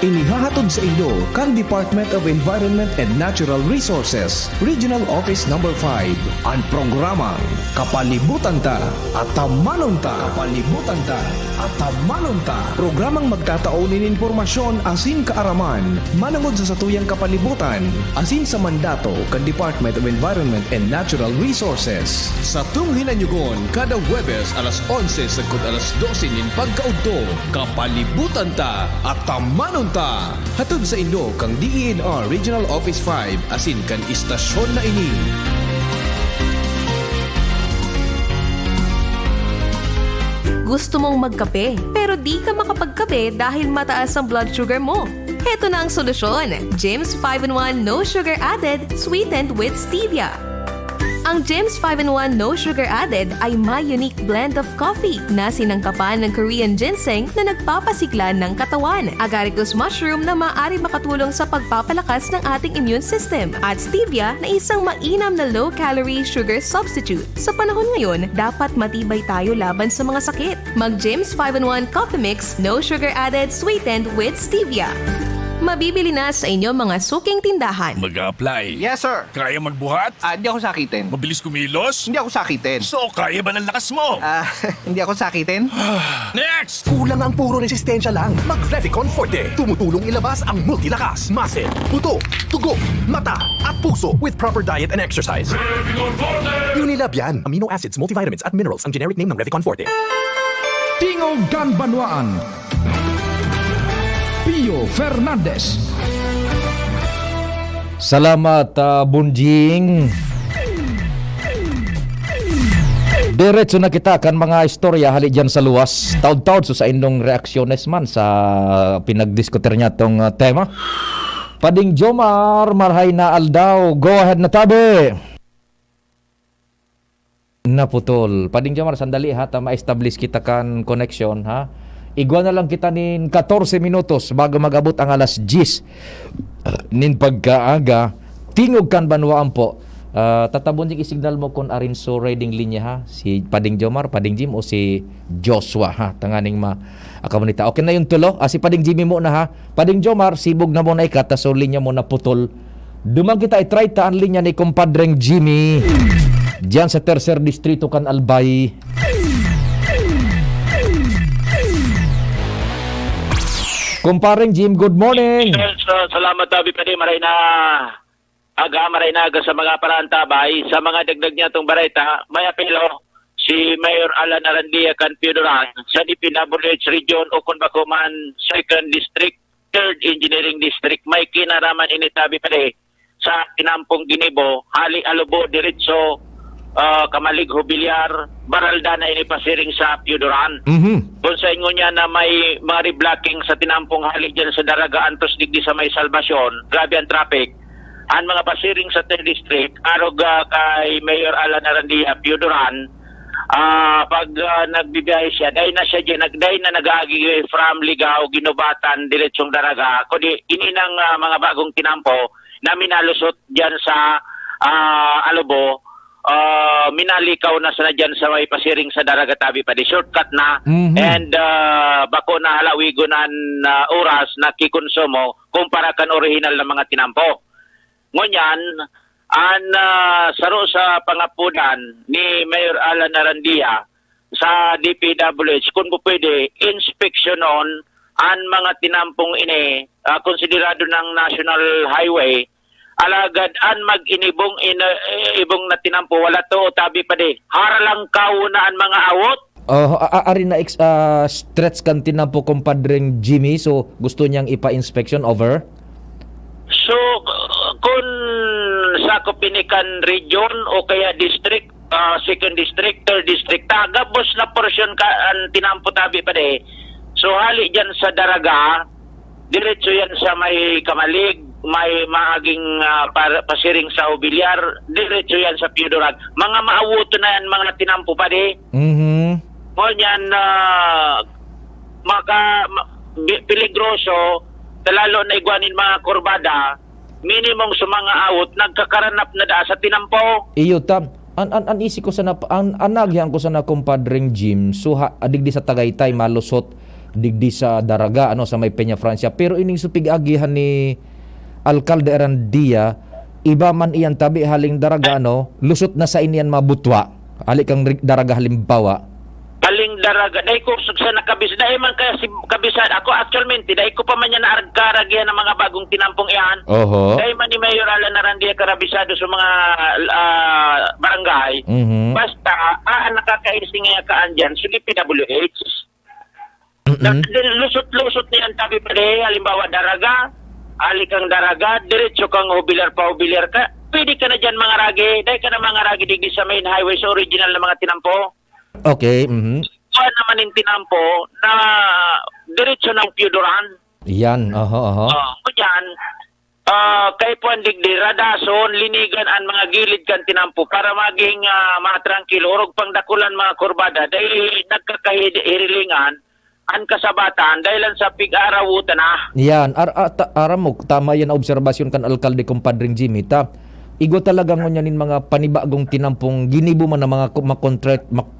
Inihahatod sa inyo kang Department of Environment and Natural Resources, Regional Office No. 5, ang programang Kapalibutan Ta at Tamanon Ta. Kapalibutan Ta at Tamanon Ta. Programang magtataonin informasyon asin kaaraman, manangod sa satuyang kapalibutan, asin sa mandato kan Department of Environment and Natural Resources. Sa tunghinanyugon, kada Huwebes alas 11 sagkod alas 12 nin pagkaudto, Kapalibutan Ta at Tamanon Ta. Hatod sa inyo kang DENR Regional Office 5 asin kan istasyon na ini. Gusto mong magkape pero di ka makapagkape dahil mataas ang blood sugar mo? Heto na ang solusyon. James 5-in-1 No Sugar Added Sweetened with Stevia. Ang James 5-in-1 No Sugar Added ay may unique blend of coffee na sinangkapan ng Korean ginseng na nagpapasigla ng katawan, agaricus mushroom na maaari makatulong sa pagpapalakas ng ating immune system, at stevia na isang mainam na low-calorie sugar substitute. Sa panahon ngayon, dapat matibay tayo laban sa mga sakit. Mag James 5-in-1 Coffee Mix No Sugar Added Sweetened with Stevia. Mabibili na sa inyong mga suking tindahan. Mag-apply. Yes, sir. Kaya magbuhat? Hindi ako sakitin. Mabilis kumilos? Hindi ako sakitin. So, kaya ba ng lakas mo? Hindi ako sakitin. Next! Kulang ang puro resistensya lang. Mag-Revicon Forte. Tumutulong ilabas ang multilakas, muscle, buto, tugo, mata, at puso with proper diet and exercise. Revicon Forte! Unilab yan. Amino acids, multivitamins, at minerals ang generic name ng Revicon Forte. Tingog kan Banwaan. Pio Fernandez. Salamat, Bunjing. Diretso na kita kan mga istorya hali dyan sa luwas. Taud-taud so sa indong reaksyones man sa pinagdiskutir niya tong tema. Pading Jomar, marhay na aldaw. Go ahead na tabi. Naputol. Pading Jomar, sandali ha. Ma-establish kita kan connection ha. Igwa na lang kita nin 14 minutos bago mag-abot ang alas 10 nin pagkaaga. Tingog kan Banwaan po. Tatabon yung isignal mo kung arin so riding linya ha. Si Pading Jomar, Pading Jim o si Joshua ha. Tanganing akamunita. Okay na yung tulo. Si Pading Jimmy mo na ha. Pading Jomar, sibog na mo na ikat. So linya mo na putol. Dumang kita i-try taan linya ni kumpadreng Jimmy diyan sa tercer distrito kan Albay. Kumpareng Jim, good morning. Salamat tabi pa maray na aga sa mga parantabay. Sa mga dagdag niya itong bareta, may apelo si Mayor Alan Arandia Canpidoran sa DPWH Region o kung bako man 2nd District, 3rd Engineering District. May kinaraman initabi pa sa Tinampong Ginibo, Hali Alubo, Diretso, Kamalig Hubilyar, Baralda na inipasiring sa Piudoran. Kung sa inyo niya na may mga reblocking sa Tinampong Hali dyan sa Daraga, Antos digdi sa may Salvasyon, grabe ang traffic. Ang mga pasiring sa 3rd District, arog kay Mayor Alan Arandia, Piudoran, pag nagbibiyahe siya, dahil na siya dyan, dahil na nag-aagi from Ligaw, Ginubatan, Diretsong Daraga, kundi ininang mga bagong tinampo na minalusot dyan sa Alubo, minalikaw na sana dyan sa may pasiring sa Daraga tabi pa di shortcut na and bako na halawigonan oras na kikonsumo kumpara kan original na mga tinampo. Ngunyan, saro sa pangapunan ni Mayor Alan Arandia sa DPWH kung pwede inspeksyonon ang mga tinampong ini konsiderado ng National Highway alagad an mag-inibong ibong na tinampo wala to tabi pa di haralang kaunaan mga awot. Ari na stretch kan tinampo kumpadreng Jimmy, so gusto niyang ipa-inspection over? So kung sa Kopinikan region o kaya district, 2nd district, 3rd district, tagabos na porsyon ka ang tinampo tabi pa di. So hali dyan sa Daraga, diretso yan sa may Kamalig, may maaging pasiring sa Hubilyar, diretso yan sa Piudoran. Mga maawuto na yan mga tinampo pa di. Ngunyan, peligroso, lalo na igwanin mga kurbada, minimum sa mga awot, nagkakaranap na da sa tinampo. Iyo, tab. An isi ko sana, anagyan ko sana kumpadreng Jim, so adigdi sa Tagaytay, malusot, digdi sa Daraga, sa may Peña Francia. Pero ining supig-agihan ni Alcalde Arandia, iba man iyan tabi haling Daraga, lusot na sa iniyan mabutwa. Halik kang Daraga halimbawa. Haling Daraga, dahil ko sa nakabis, dahil man kaya si kabisad, ako actualmente, dahil ko pa man yan naaragkaragyan ng mga bagong tinampong iyan. Dahil man ni Mayor Alan Arandia karabisado sa mga barangay, basta, nakakaising nga kaan dyan, so DPWH. Lusot-lusot niyan tabi pa rin, halimbawa Daraga, alikang Daraga, diretso kang Hubilyar pa Hubilyar ka, pwede ka na dyan mga ragi, dahil ka na mga ragi digdi sa main highway sa original na mga tinampo. Okay. Kuha naman yung tinampo na diretso ng Piudoran. Yan, Yan, kay Puan digdi, radason, linigan ang mga gilid kan tinampo para maging matrangkilo, orog pangdakulan mga kurbada, dahil nagkakahirilingan, ang kasabatan dahilan sa pig-arawutan na. Yan, aram mo, tama yan na obserbasyon kan Alkalde kumpadring Jimmy. Igo talaga ngunyanin mga panibagong tinampong ginibo man na mga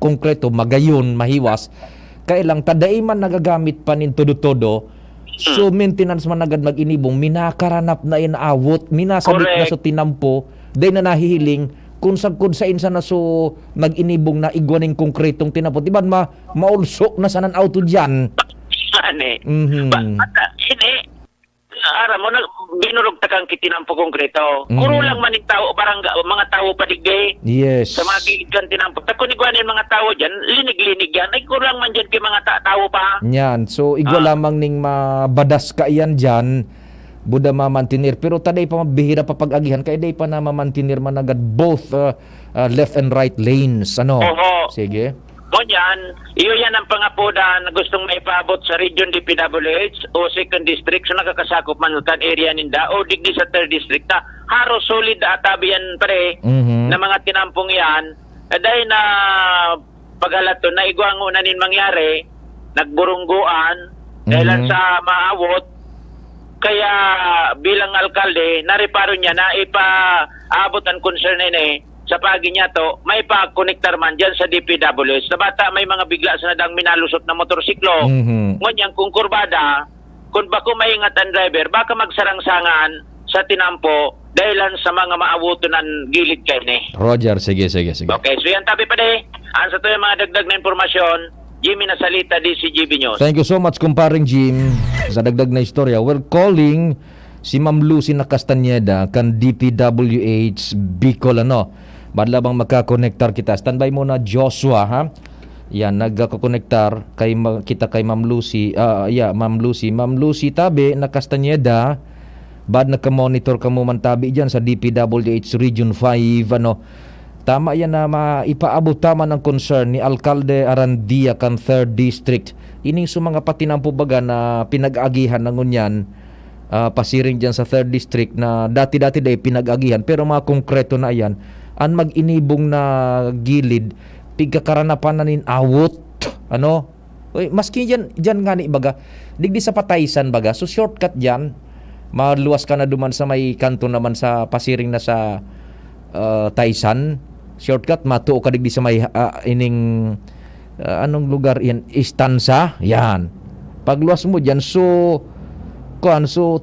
konkreto, magayon, mahiwas. Kailang tadaiman nagagamit pa nin todo-todo, so maintenance man agad mag-inibong, minakaranap na inawot, minasabit na sa tinampo, dahil na nahihiling, kung sa insa na so nag-inibong na igwaning konkretong tinapot, diba maulsok na sanan auto dyan? Aram mo, binurog takang kitinampo konkreto. Kuro lang maning tao, mga tao padigay. Yes. Sa mga gigit tinampo. Takunigwanin mga tao dyan, linig-linig yan. Ay, kuro lang man dyan kay mga tao pa. Yan, so igwa lamang ning mabadas ka iyan dyan, buda mamantinir. Pero taday pa mabihira pa pag-agihan, kaya day pa na mamantinir man agad both left and right lanes. Sige. Ngunyan, iyo yan ang pangapuda na gustong maipaabot sa Region DPWH o 2nd District so nakakasakop man kan area ninda o digdi sa 3rd District na haro solid atabi yan pare na mga tinampong yan dahil na paghalato na igwang unanin mangyari nagburungguan dahil sa maawot kaya bilang alkalde nareparo niya na ipaabot ang concern sa pagi niya to, may pa-connector man dyan sa DPWH. Sa bata, may mga bigla sa nadang minalusot na motorsiklo. Ngunyan, kung kurbada, kung bako maingat ang driver, baka magsarangsangan sa tinampo dahilan sa mga maabutunan gilid kay ni. Roger, sige. Okay, so yan tabi pa de. Ang sa to yung mga dagdag na informasyon, Jimmy Nasalita, DCGB News. Thank you so much, kumparing Jim, sa dagdag na istorya. We're calling si Ma'am Lucy na Castañeda kan DPWH Bicol, Badlabang magkakonektar kita. Standby muna, Joshua, ha? Yan, nagkakonektar kita kay Ma'am Lucy. Ma'am Lucy tabi na Castañeda. Bad nagka-monitor ka mo man tabi dyan sa DPWH Region 5, Tama yan na maipaabot tama ng concern ni Alcalde Arandia kan 3rd District. Ining mga patinampo baga na pinag-agihan ng ngunyan, pasiring dyan sa 3rd District na dati-dati day pinag-agihan, pero mga konkreto na yan, ang mag-inibong na gilid, pigkakaranapan na nin awot, maski dyan nga ni baga, digdi sa pataysan baga, so shortcut dyan, maluwas ka na duman sa may kanto naman sa pasiring na sa Taysan, shortcut, matuo ka digdi sa may anong lugar yan, Istansa, yan. Pagluwas mo dyan, so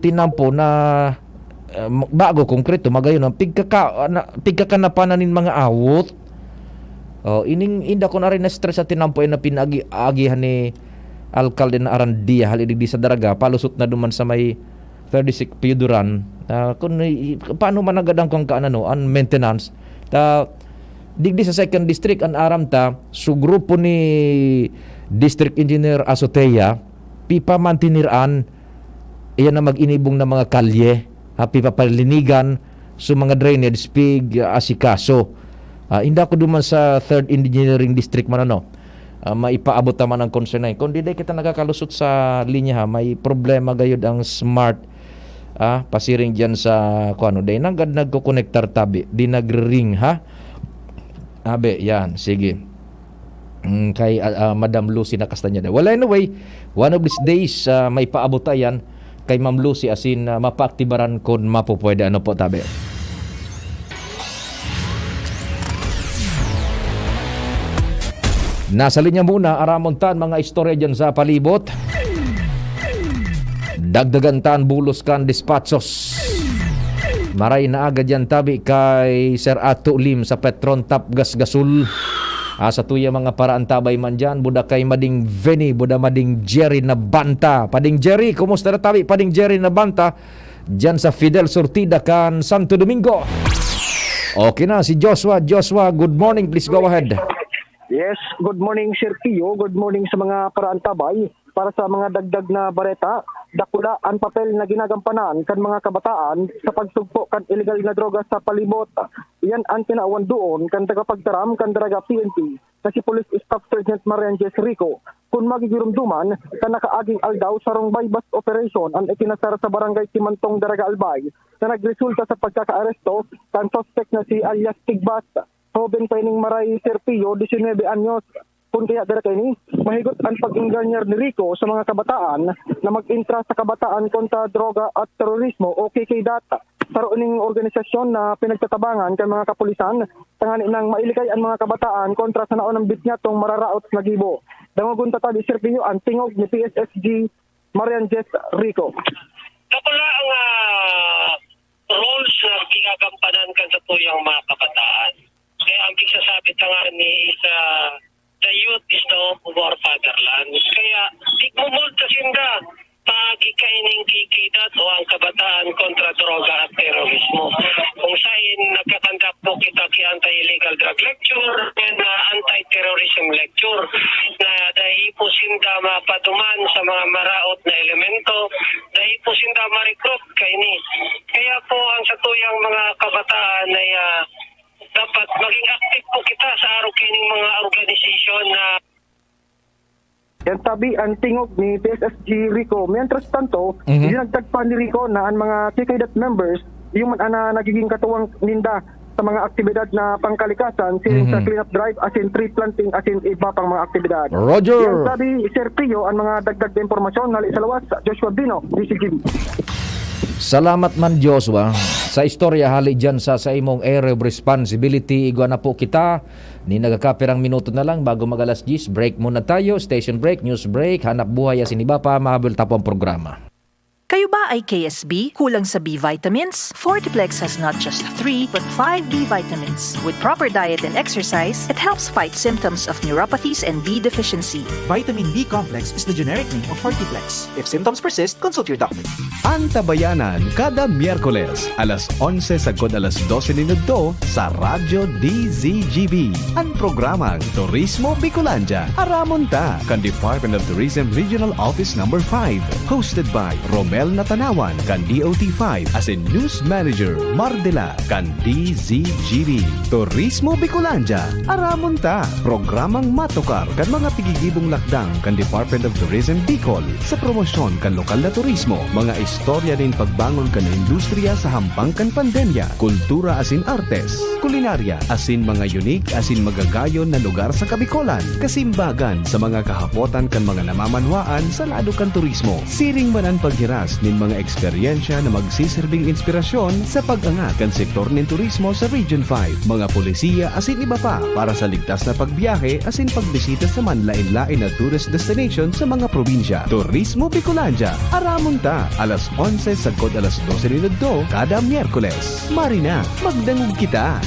tinampo na bago konkreto magayon pigkakanapanan nin mga awot. Inda ko na rin na stress sa tinampo na pinag-agihan ni Alcalde na Arandia halidigdi sa daraga palusot na duman sa may 36 Piyuduran. Paano managadang kung an maintenance digdi sa 2nd District an aramta su grupo ni District Engineer Azotea pipa mantiniraan iyan na mag-inibong na mga kalye, pipa palinigan so mga drainage pig asikaso. Inda ko duman sa 3rd Engineering District man maipaabot naman ang concern na kung di kita nakakalusot sa linya, may problema gayud ang smart pasiring dyan sa day nanggad nagkukonektar tabi di nagring abe yan sige kay Madam Lucy na Castañeda. Well, anyway, one of these days may paabot yan kay Ma'am Lucy asin mapaaktibaran kung mapupwede po tabi. Nasa linya muna aramontan mga istorya dyan sa palibot. Dagdagan tan bulos kan dispatchos. Maray na agad yan tabi kay Sir Ato Lim sa Petron Tap Gasgasul. Sa tuya mga paraan tabay man dyan, buda kay Mading Veni, buda Mading Jerry na Banta. Pading Jerry, kumusta na tabi? Pading Jerry na Banta dyan sa Fidel Sortida kan Santo Domingo. Okay na, si Joshua. Joshua, good morning. Please go ahead. Yes, good morning Sir Pio. Good morning sa mga paraan tabay. Para sa mga dagdag na bareta, dakula ang papel na ginagampanan kan mga kabataan sa pagsugpo kan illegal na droga sa palibot. Iyan ang tinaawan doon kan tagapagtaram kan daraga PNP na si Police Staff Sergeant Marianjes Rico. Kung magigirumduman kan nakaaging aldaw sa wrong bypass operation ang ikinasara sa barangay Simantong Daraga Albay na nagresulta sa pagkakaaresto kan suspect na si alias Tigbas. Joven Pening Maray Sir Pio, 19 anyos. Kung kaya dara kay ni mahigot ang pag-inganyer ni Rico sa mga kabataan na mag-intra sa kabataan kontra droga at terorismo o KKDAT. Sa uning organisasyon na pinagtatabangan kay mga kapulisan tangani nang mailikay ang mga kabataan kontra sa naunang bitnyatong mararaot na gibo. Dangogon tadi Sir Pio ang tingog ni PSSG Marianjes Rico. Kapala ang roles na ginagampanan kan sa tuyang mga kabataan. Kaya ang pagsasabi tangan ni sa the youth is the hope of our fatherland. Kaya di mo multa sinda pagikaining kikidat o ang kabataan kontra droga at terorismo. Kung saan nagkakandap po kita ki anti-illegal drug lecture and anti-terrorism lecture na dahil po sinda mapatuman sa mga maraot na elemento, dahil po sinda ma-recruit kaini. Kaya po ang satuyang mga kabataan ay dapat maging active po kita sa araw kining mga organisasyon na yan tabi ang tingog ni PSSG Rico. Mientras tanto, dinagtagpa ni Rico na ang mga KKDAT members yung nagiging katuwang ninda sa mga aktibidad na pangkalikasan sa cleanup drive as in tree planting as in iba pang mga aktibidad. Roger! Yan sabi Sir Pio ang mga dagdag na impormasyon hali sa lawas Joshua Bino, DCGB. Salamat man Joshua sa istorya hali dyan sa imong area of responsibility. Igwa na po kita ni nagakapirang minuto na lang bago mag-alas 10. Break muna tayo, station break, news break, hanap buhay asin iba pa, mahabol tapo ang programa. Kayo ba ay KSB? Kulang sa B vitamins? Fortiplex has not just 3 but 5 B vitamins. With proper diet and exercise, it helps fight symptoms of neuropathies and B deficiency. Vitamin B complex is the generic name of Fortiplex. If symptoms persist, consult your doctor. Antabayanan kada Miyerkules, alas 11 sagod alas 12 minuto sa Radyo DZGB. Ang programang Turismo Bicolandia. Aramon ta kan Department of Tourism Regional Office Number 5. Hosted by Romel Natanawan kan DOT5 as in News Manager Mardela kan DZGB. Turismo Bicolandia. Aramon ta. Programang matukar kan mga pigigibong lakdang kan Department of Tourism Bicol sa promosyon kan lokal na turismo, mga istorya din pagbangon kan industriya sa hampang kan pandemya, kultura asin artes, kulinarya asin mga unique asin magagayon na lugar sa Kabicolan, kasimbagan sa mga kahapotan kan mga namamanwaan sa lado kan turismo. Siring manan paghiras nin mga eksperyensya na magsisilbing inspirasyon sa pag-angat kan sektor nin turismo sa Region 5, mga polisiya asin iba pa para sa ligtas na pagbiyahe asin pagbisita sa manlain-lain na tourist destination sa mga probinsya. Turismo Bicolandia, aramon ta, alas 11 sagod alas 12 minuto kada Miyerkules. Marina, magdangog kita!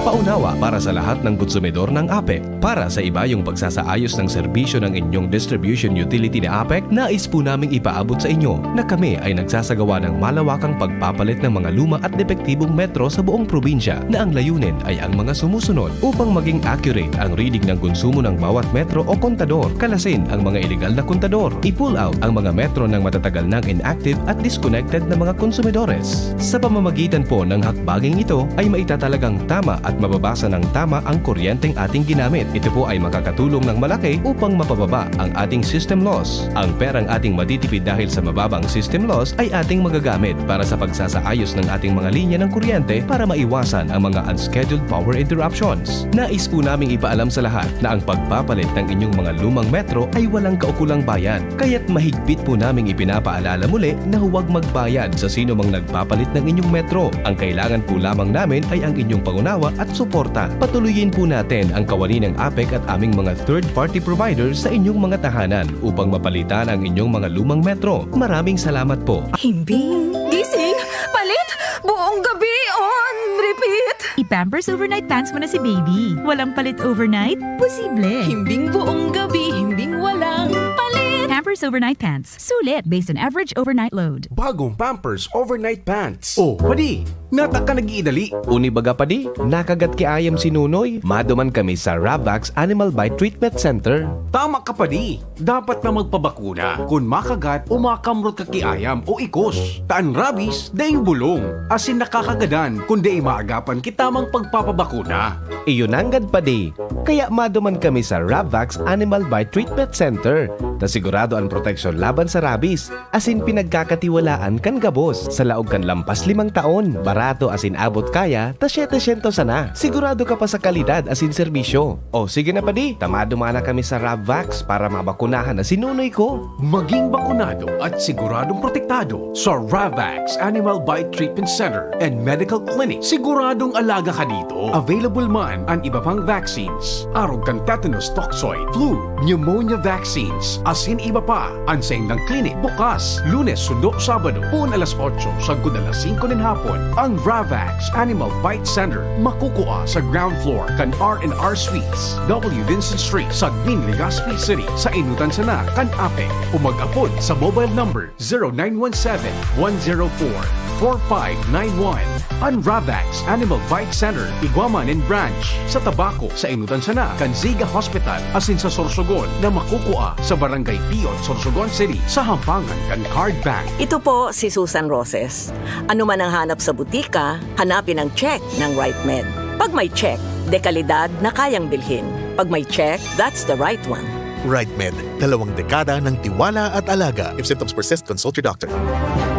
Paunawa para sa lahat ng konsumidor ng APEC. Para sa ibayong pagsasaayos ng serbisyo ng inyong distribution utility na APEC, nais po naming ipaabot sa inyo na kami ay nagsasagawa ng malawakang pagpapalit ng mga luma at depektibong metro sa buong probinsya na ang layunin ay ang mga sumusunod upang maging accurate ang reading ng konsumo ng bawat metro o kontador, kalasin ang mga illegal na kontador, i-pull out ang mga metro ng matatagal ng inactive at disconnected na mga konsumidores. Sa pamamagitan po ng hakbaging ito ay maitatalagang tama at mababasa ng tama ang kuryenteng ating ginamit. Ito po ay makakatulong ng malaki upang mapababa ang ating system loss. Ang perang ating matitipid dahil sa mababang system loss ay ating magagamit para sa pagsasaayos ng ating mga linya ng kuryente para maiwasan ang mga unscheduled power interruptions. Nais po naming ipaalam sa lahat na ang pagpapalit ng inyong mga lumang metro ay walang kaukulang bayad. Kaya't mahigpit po naming ipinapaalala muli na huwag magbayad sa sino mang nagpapalit ng inyong metro. Ang kailangan po lamang namin ay ang inyong pangunawa at suporta. Patuloyin po natin ang kawani ng APEC at aming mga third-party providers sa inyong mga tahanan upang mapalitan ang inyong mga lumang metro. Maraming salamat po. Himbing, gising, palit, buong gabi on repeat. I-Pampers Overnight Pants mo na si baby. Walang palit overnight? Posible. Himbing buong gabi, himbing walang palit. Pampers Overnight Pants. Sulit based on average overnight load. Bagong Pampers Overnight Pants. Oh, padi, nata ka nag-iidali. Uni baga padi, nakagat ki ayam si Nunoy. Maduman kami sa Ravax Animal Bite Treatment Center. Tama ka padi, dapat na magpabakuna. Kung makagat o makamrot ka ki ayam o ikos. Taan rabies, daing bulong. Asin nakakagadan kung di maagapan kita mang pagpapabakuna. Iyon anggad padi. Kaya maduman kami sa Ravax Animal Bite Treatment Center. Ta sigurado ang proteksyon laban sa rabies. Asin pinagkakatiwalaan kan gabos. Sa laog kan lampas 5 taon. Barato asin abot kaya, ta 700 sana. Sigurado ka pa sa kalidad asin serbisyo. O sige na padi, tamado mana kami sa Ravax para mabakunahan na si Nunoy ko. Maging bakunado at siguradong protektado sa Ravax Animal Bite Treatment Center and Medical Clinic. Siguradong alaga ka dito. Available man ang iba pang vaccines. Arog kan tetanus toxoid, flu, pneumonia vaccines, asin iba pa. Anseng ng clinic bukas, Lunes, Sundo, Sabado, puon alas 8, sagud alas 5 ng hapon. Ang Ravax Animal Bite Center makukuha sa ground floor kan R&R Suites, W. Vincent Street, Sagmin, Legazpi City, sa Inutan Sana, kan APEC. Umag-apod sa mobile number 0917-104-4591. Ang Ravax Animal Bite Center, Iguaman and Branch, sa Tabaco, sa Inutan Sana, kan Ziga Hospital, asin sa Sorsogon, na makukuha sa Barangay Piot, Sorsogon City, sa Hampangan, kan Card Bank. Ito po si Susan Roses. Ano man ang hanap sa butika, hanapin ang check ng RightMed. Pag may check, dekalidad na kayang bilhin. Pag may check, that's the right one. RightMed, 2 dekada ng tiwala at alaga. If symptoms persist, consult your doctor.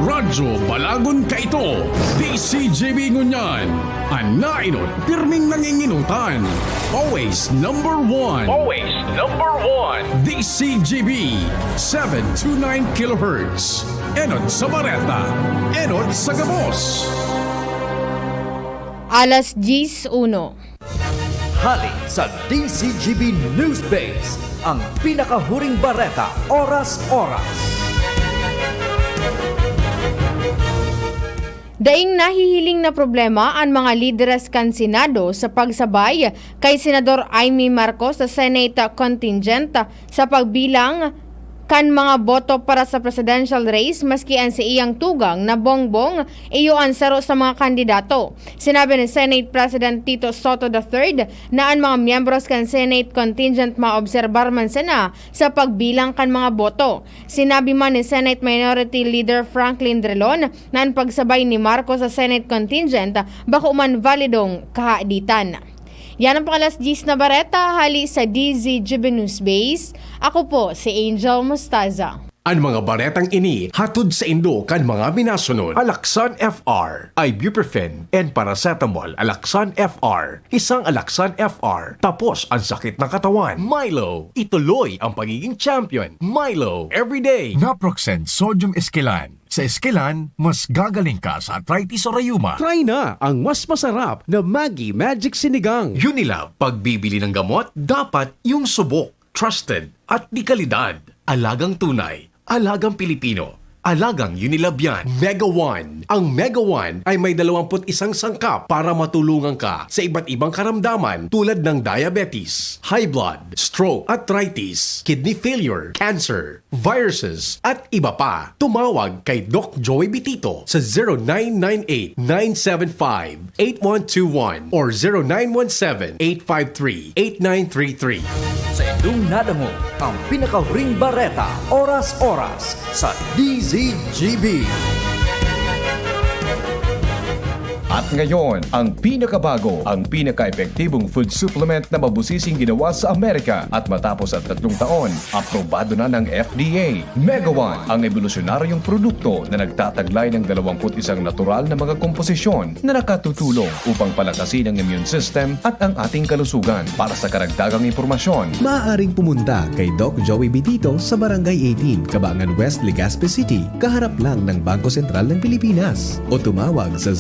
Radyo Balagon ka ito. DCJB ngunyan. Anainot, pirming nanginginutan. Always number 1. Always number 1. DCJB 729 kHz. Enod sa Bareta. Enod sa Gabos. Alas 10:01. Hali sa DCGB News Base, ang pinakahuring bareta oras-oras. Daing nahihiling na problema ang mga lideres kan Senado sa pagsabay kay Senador Amy Marcos sa Senate contingent sa pagbilang kan mga boto para sa presidential race maski ang si iyang tugang na bongbong iyo ang saro sa mga kandidato. Sinabi ni Senate President Tito Soto III na ang mga miyembros kan Senate contingent maobserbar man sana sa pagbilang kan mga boto. Sinabi man ni Senate Minority Leader Franklin Drilon na ang pagsabay ni Marcos sa Senate contingent bako man validong kahaditan. Yan ang pangalas 10 na bareta, hali sa DZGB News Base. Ako po si Angel Mostaza. Ang mga baretang ini hatod sa Indo kan mga minasunod. Alaxan FR, ibuprofen, and paracetamol. Alaxan FR, isang Alaxan FR. Tapos ang sakit ng katawan. Milo, ituloy ang pagiging champion. Milo, everyday. Naproxen Sodium Esquilan. Sa Esquilan, mas gagaling ka sa arthritis o rayuma. Try na ang mas masarap na Maggi Magic Sinigang. Unilab, pagbibili ng gamot, dapat yung subok, trusted at di kalidad. Alagang tunay, alagang Pilipino, alagang Unilab yan. Mega One. Ang Mega One ay may 21 sangkap para matulungan ka sa iba't ibang karamdaman tulad ng diabetes, high blood, stroke, arthritis, kidney failure, cancer, viruses, at iba pa. Tumawag kay Doc Joey Bitito sa 0998-975-8121 or 0917-853-8933. Sa Indong Nadamo, ang pinaka-ring bareta, oras-oras sa DZGB. At ngayon, ang pinakabago, ang pinaka-epektibong food supplement na mabusising ginawa sa Amerika at matapos at 3 taon, aprobado na ng FDA. Mega One, ang evolusyonaryong produkto na nagtataglay ng 21 natural na mga komposisyon na nakatutulong upang palakasin ang immune system at ang ating kalusugan. Para sa karagdagang impormasyon, maaaring pumunta kay Doc Joey Bitito sa Barangay 18, Cabangan West, Legazpi City, kaharap lang ng Bangko Sentral ng Pilipinas. O tumawag sa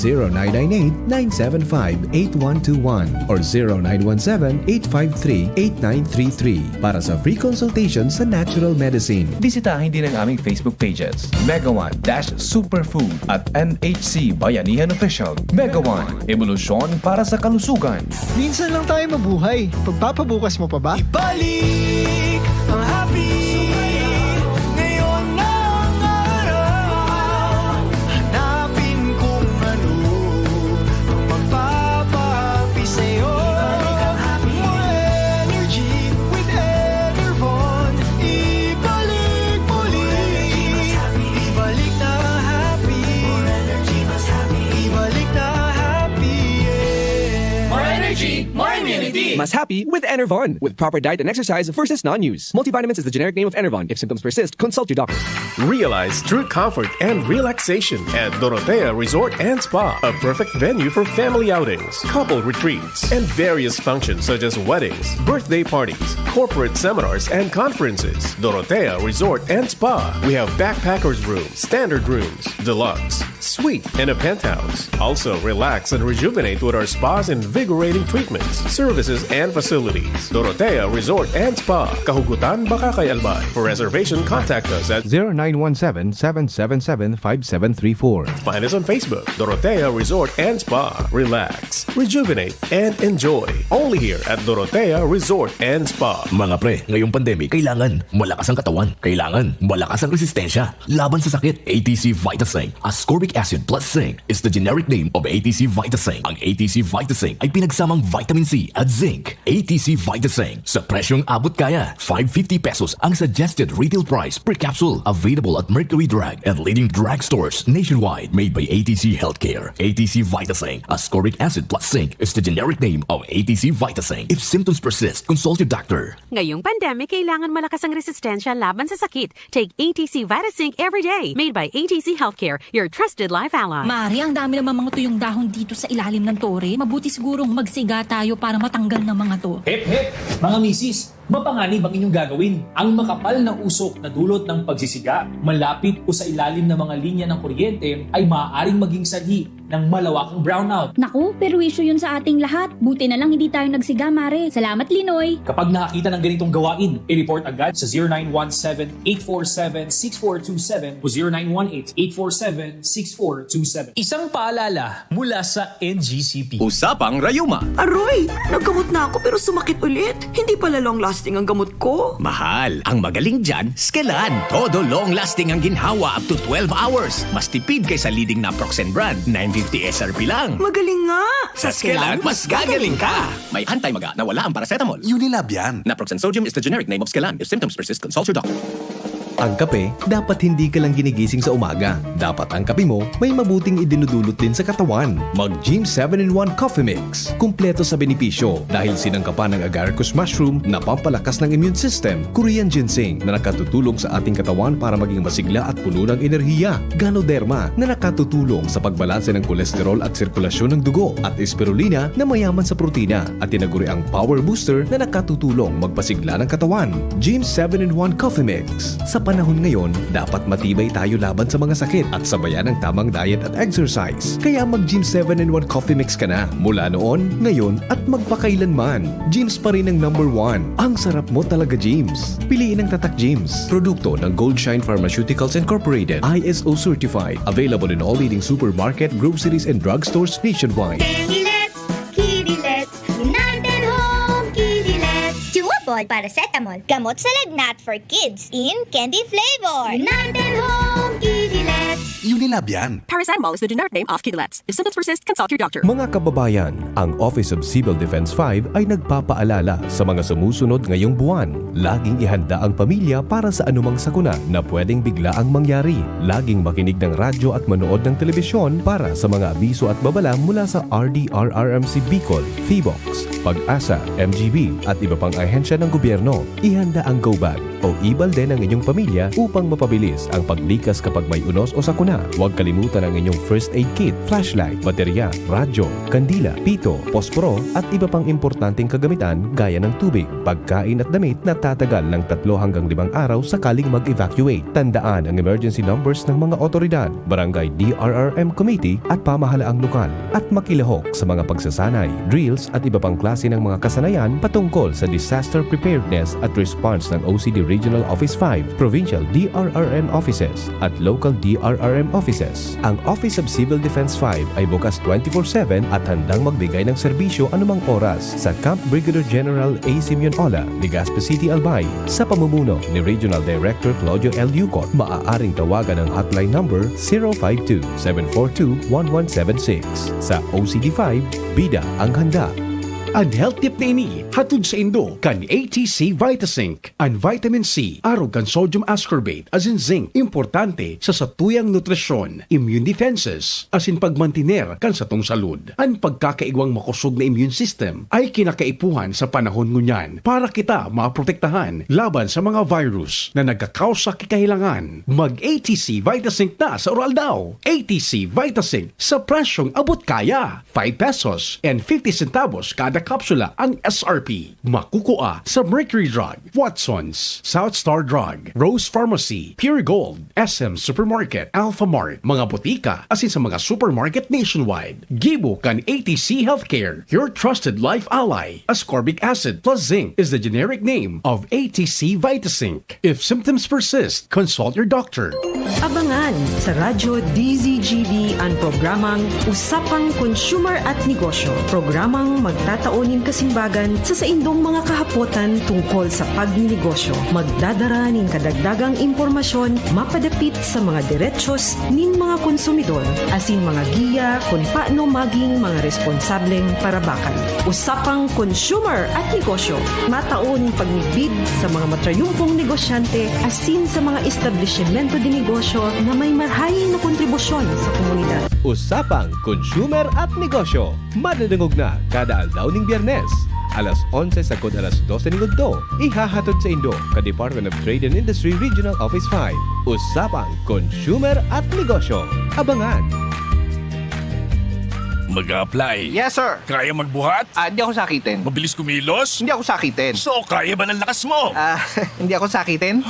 0998-975-8121 or 0917-853-8933 para sa free consultation sa natural medicine. bisitahin din ang aming Facebook pages, Mega One-Superfood at NHC Bayanihan Official. Mega One, evolusyon para sa kalusugan. Minsan lang tayo mabuhay. Pagpapabukas mo pa ba? Ibalik ang happy. Ngayon na ang araw. Hanapin kung ano ang magpapapi sa'yo. More energy with Enervon. Ibalik muli. Ibalik na happy. Ibalik na happy. More energy, more immunity. Mas happy with Enervon. With proper diet and exercise versus non-use. Multivitamins is the generic name of Enervon. If symptoms persist, consult your doctor. Realize true comfort and relaxation at Dorotea Resort and Spa, a perfect venue for family outings, couple retreats, and various functions such as weddings, birthday parties, corporate seminars, and conferences. Dorotea Resort and Spa. We have backpackers rooms, standard rooms, deluxe, suite, and a penthouse. Also, relax and rejuvenate with our spas and invigorating treatments, services, and facilities. Dorotea Resort and Spa, Kahugutan, Bakakay, Albay. For reservation, contact us at 0917-777-5734. Find us on Facebook, Dorotea Resort and Spa. Relax, rejuvenate, and enjoy. Only here at Dorotea Resort and Spa. Mga pre, ngayong pandemic, kailangan malakas ang katawan. Kailangan malakas ang resistensya. Laban sa sakit, ATC Vitasync. Ascorbic acid plus zinc is the generic name of ATC Vitasync. Ang ATC Vitasync ay pinagsamang vitamin C at zinc. ATC Vitasync. Sa presyong abot kaya, 550 pesos ang suggested retail price per capsule. Available at Mercury Drug and leading drugstores nationwide. Made by ATC Healthcare. ATC Vitasync. Ascorbic acid plus zinc is the generic name of ATC Vitasync. If symptoms persist, consult your doctor. Ngayong pandemic, kailangan malakas ang resistensya laban sa sakit. Take ATC Vitasync every day. Made by ATC Healthcare, your trusted life ally. Mari, ang dami naman mga tuyong dahon dito sa ilalim ng tore. Mabuti sigurong magsiga tayo para matanggal ng mga to. Hep hep! Mga misis, mapanganib ang inyong gagawin. Ang makapal na usok na dulot ng pagsisiga, malapit o sa ilalim ng mga linya ng kuryente ay maaaring maging sanhi ng malawakang brownout. Naku, perwisyo yun sa ating lahat. Buti na lang hindi tayo nagsiga, Mare. Salamat, Linoy. Kapag nakakita ng ganitong gawain, i-report agad sa 0917-847-6427 o 0918-847-6427. Isang paalala mula sa NGCP. Usapang Rayuma. Aroy, naggamot na ako pero sumakit ulit. Hindi pala long-lasting ang gamot ko. Mahal. Ang magaling dyan, Skelan. Todo long-lasting ang ginhawa up to 12 hours. Mas tipid kaysa leading naproxen brand. 950 SRP lang. Magaling nga. Sa Skelan, mas gagaling ka. May anti-maga na wala ang paracetamol. Unilab yan. Naproxen sodium is the generic name of Skelan. If symptoms persist, consult your doctor. Ang kape, dapat hindi ka lang ginigising sa umaga. Dapat ang kape mo may mabuting idinudulot din sa katawan. Mag-Gym 7-in-1 Coffee Mix. Kumpleto sa benepisyo dahil sinangkapan ng agaricus mushroom na pampalakas ng immune system, Korean ginseng na nakatutulong sa ating katawan para maging masigla at puno ng enerhiya, Ganoderma na nakatutulong sa pagbalanse ng kolesterol at sirkulasyon ng dugo, at spirulina na mayaman sa protina at tinaguri ang power booster na nakatutulong magpasigla ng katawan. Gym 7-in-1 Coffee Mix. Sa panahon ngayon, dapat matibay tayo laban sa mga sakit at sabayan ng tamang diet at exercise. Kaya mag-Gym 7-in-1 Coffee Mix ka na. Mula noon, ngayon, at magpakailanman. Gyms pa rin ang #1. Ang sarap mo talaga, Gyms. Piliin ang Tatak Gyms. Produkto ng Goldshine Pharmaceuticals Incorporated. ISO certified. Available in all leading supermarket, groceries, and drugstores nationwide. Chewable paracetamol. Gamot sa lagnat for kids in candy flavor. United Home Kidilets. Unilab yan. Paracetamol is the generic name of Kidilets. If symptoms persist, consult your doctor. Mga kababayan, ang Office of Civil Defense 5 ay nagpapaalala sa mga sumusunod ngayong buwan. Laging ihanda ang pamilya para sa anumang sakuna na pwedeng biglaang mangyari. Laging makinig ng radyo at manood ng telebisyon para sa mga abiso at babala mula sa RDRRMC Bicol, Feebox, Pag-asa, MGB at iba pang ahensya ng gobyerno. Ihanda ang go bag o ibalde ng inyong pamilya upang mapabilis ang paglikas kapag may unos o sakuna. Huwag kalimutan ang inyong first aid kit, flashlight, baterya, radyo, kandila, pito, posporo at iba pang importanteng kagamitan gaya ng tubig, pagkain at damit na tatagal ng 3 hanggang 5 araw sakaling mag-evacuate. Tandaan ang emergency numbers ng mga otoridad, barangay DRRM committee at pamahalaang lokal at makilahok sa mga pagsasanay, drills at iba pang klase ng mga kasanayan patungkol sa disaster preparedness at response ng OCD Regional Office 5, Provincial DRRM offices at local DRRM offices. Ang Office of Civil Defense 5 ay bukas 24/7 at handang magbigay ng serbisyo anumang oras sa Camp Brigadier General A. Simeon Ola, Legazpi City, Albay. Sa pamumuno ni Regional Director Claudio L. Yucot, maaaring tawagan ang hotline number 052-742-1176. Sa OCD5, bida ang handa. Ang health tip na ini, hatod sa Indo, kan ATC Vitasync. Ang vitamin C, arog kan sodium ascorbate, as in zinc, importante sa satuyang nutrisyon, immune defenses, as in pagmantiner kan sa tong salud. Ang pagkakaigwang makusog na immune system ay kinakaipuhan sa panahon ngunyan para kita maprotektahan laban sa mga virus na nagkakausa kikahilangan. Mag-ATC Vitasync na sa oral daw. ATC Vitasync sa presyong abot kaya. 5 pesos and 50 centavos kada kapsula ang SRP. Makukuha sa Mercury Drug, Watsons, South Star Drug, Rose Pharmacy, Pure Gold, SM Supermarket, Alpha Mart, mga butika, asin sa mga supermarket nationwide. Gibo kan ATC Healthcare, your trusted life ally. Ascorbic acid plus zinc is the generic name of ATC Vitasync. If symptoms persist, consult your doctor. Abangan sa Radyo DZGB ang programang Usapang Consumer at Negosyo. Programang magtataunin kasimbagan sa saindong mga kahapotan tungkol sa pagninegosyo. Magdadara nin kadagdagang impormasyon mapadapit sa mga diretsyon nin mga konsumidor asin mga giya kung paano maging mga responsableng parabakan. Usapang Consumer at Negosyo. Mataon pagnibid sa mga matrayumpong negosyante asin sa mga establishmento de negosyo na may marhayin na kontribusyon sa komunidad. Usapang Consumer at Negosyo. Madadangog na kada aldaw ning Biyernes. Alas 11 sagod alas 12 ni Gudto. Ihahatod sa Indo ka Department of Trade and Industry Regional Office 5. Usapang Consumer at Negosyo. Abangan! Mag-apply. Yes, sir. Kaya magbuhat? Hindi ako sakitin. Mabilis kumilos? Hindi ako sakitin. So, kaya ba ng lakas mo? Hindi ako sakitin.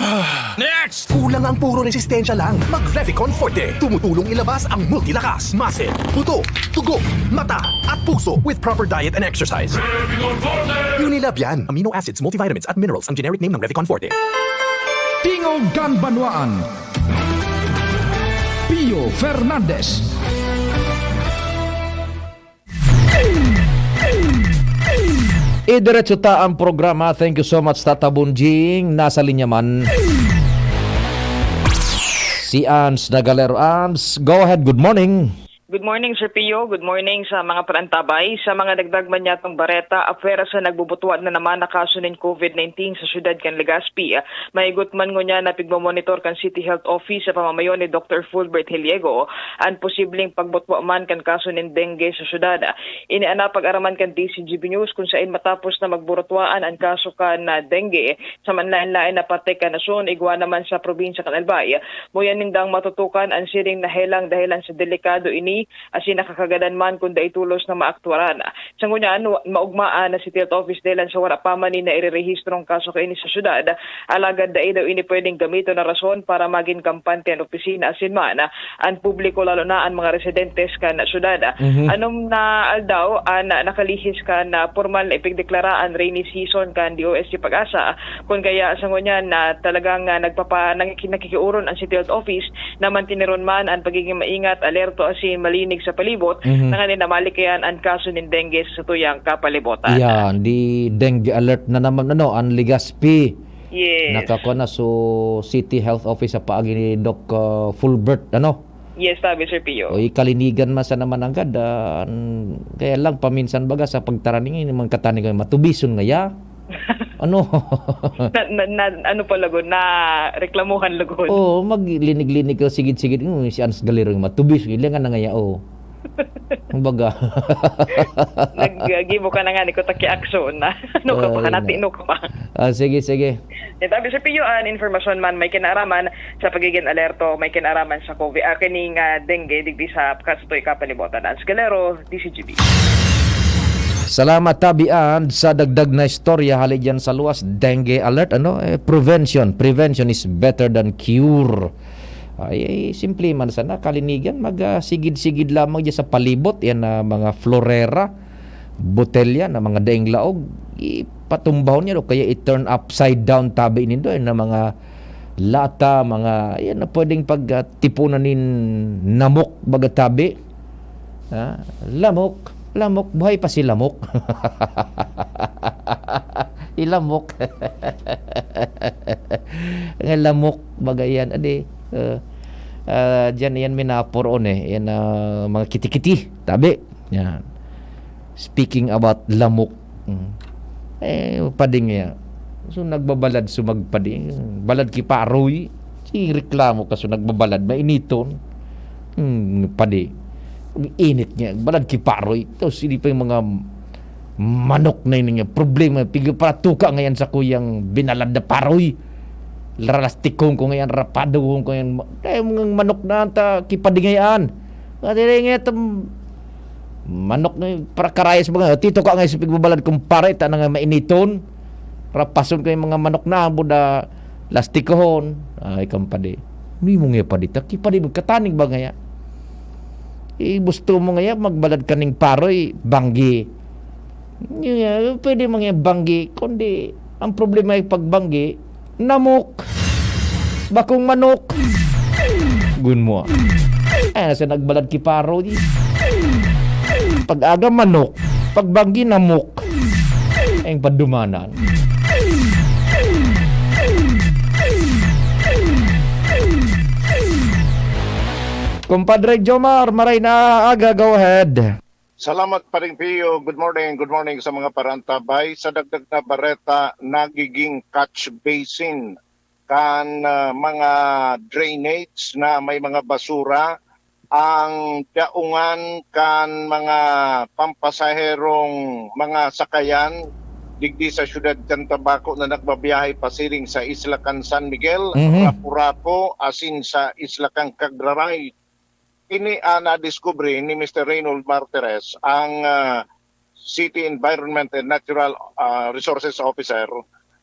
Next! Kulang ang puro resistensya lang. Mag-Revicon Forte. Tumutulong ilabas ang multilakas, muscle, buto, tugo, mata, at puso with proper diet and exercise. Revicon Forte! Unilab yan. Amino acids, multivitamins, at minerals ang generic name ng Revicon Forte. Tingog Ganbanwaan. Pio Fernandez. Idiretso ta ang programa. Thank you so much, Tata Bunjing. Nasa linya man si Ans Nagalero. Ans, go ahead. Good morning. Good morning, Sir Pio. Good morning sa mga parantabay. Sa mga dagdag manyatong bareta, apwera sa nagbubutuan na naman na kaso ng COVID-19 sa syudad kan Legazpi. Maigot man ngunya na pigmamonitor kan City Health Office sa pamamayon ni Dr. Fulbert Hiliego ang posibleng pagbutwa man kan kaso ng dengue sa syudad. Iniana pag-araman kan DCGB News kung saan matapos na magburutwaan ang kaso kan dengue sa manlain-lain na parte kan nasyon, igwa naman sa probinsya kan Albay. Muyan nindang matutukan ang siring na helang dahilan sa delikado ini asin nakakagadan man kung daitulos na maaktwaran. Sa ngunyan, maugmaan na City Health Office dahil sa wala pa man na irerehistrong kaso kaini sa syudad, alagad dahi daw ini pwedeng gamito na rason para maging kampante ang opisina asin man ang publiko lalo na ang mga residentes kan syudad. Anong na aldaw nakalihis kan formal na ipigdeklaraan rainy season kan DOST Pag-asa kung kaya sa ngunyan na talagang nakikiuron ang City Health Office na mantiniron man ang pagiging maingat, alerto asin malinig sa palibot na kanina malikayan ang kaso ng dengue sa tuyang kapalibotan. Yan, di dengue alert na naman ang Legazpi. Yes. Nakakuha na so City Health Office sa paagi ni Doc Fulbert, Yes, sabi Sir Pio. O ikalinigan man sa naman agad. Kaya lang paminsan baga sa pagtaraning ng mga katanig matubison ngaya. Ano pa lagon na reklamuhan lagon. Maglinig-linig ko sigid-sigid si Ans Galero matubis ilangan na ngaya Kumbaga. Naggibo ka na nga ni ko taki aksyon na. Ano ka pa natin ka pa. Sige. Sabi Sir Pio, information man may kinaraman sa pagiging alerto, may kinaraman sa COVID, kining dengue digdi sa kastoy kapalibotan. Ans Galero, DCGB. Salamat tabian sa dagdag na istorya hali dyan sa luwas. Dengue alert, prevention is better than cure. Simple man sana kalinigan magsigid-sigid lamang dyan sa palibot yan mga florera, botelya na mga daing laog ipatumbaw niya kaya i-turn upside down tabi nindo na mga lata, mga yan na pwedeng pagtipunan nin namok baga tabi. Lamok, buhay pa si lamok. Ilamok. Ng lamok bagayan diyan yan minaporon yan mga kiti-kiti tabi. Yan. Speaking about lamok. Pading ya. So nagbabalad sumagpading. Balad ki paroy. Si reklamo kaso nagbabalad mainiton. Padi. Init niya, balad kiparoy. Tapos hindi pa yung mga manok na yun problema. Pigil para tuka ngayon sa kuyang binalad na paroy. Larastikong ko ngayon, rapadong ko ngayon. Mga manok na anta kipadingayaan. At nga manok na para karayas mga. Tito ka ngayon sa pigbabalad kong paray. Ta na nga mainiton. Rapason ko yung mga manok na. Buda lastikohon. Ay kampade. Hindi mo nga padita. Kipadi magkatanig ba ngayon? Gusto mo nga magbalad ka ng paroy, banggi. Pwede mga banggi, kundi ang problema ay pagbanggi, namok, bakong manok. Gun mo. Nasa nagbalad ki paroy. Pag-aga manok, pagbanggi namok. Ang padumanan. Kumpadre Jomar, maray na aga, go ahead. Salamat pa rin, Pio. Good morning sa mga parantabay. Sa dagdag na bareta, nagiging catch basin kan mga drainage na may mga basura, ang daungan kan mga pampasaherong mga sakayan digdi sa syudad kan Tabaco na nagbabiyahe pasiring sa isla kan San Miguel, Rapuraco, asin sa isla kan Cagraray. ini na-discovery ni Mr. Reynold Martires, ang City Environment and Natural Resources Officer,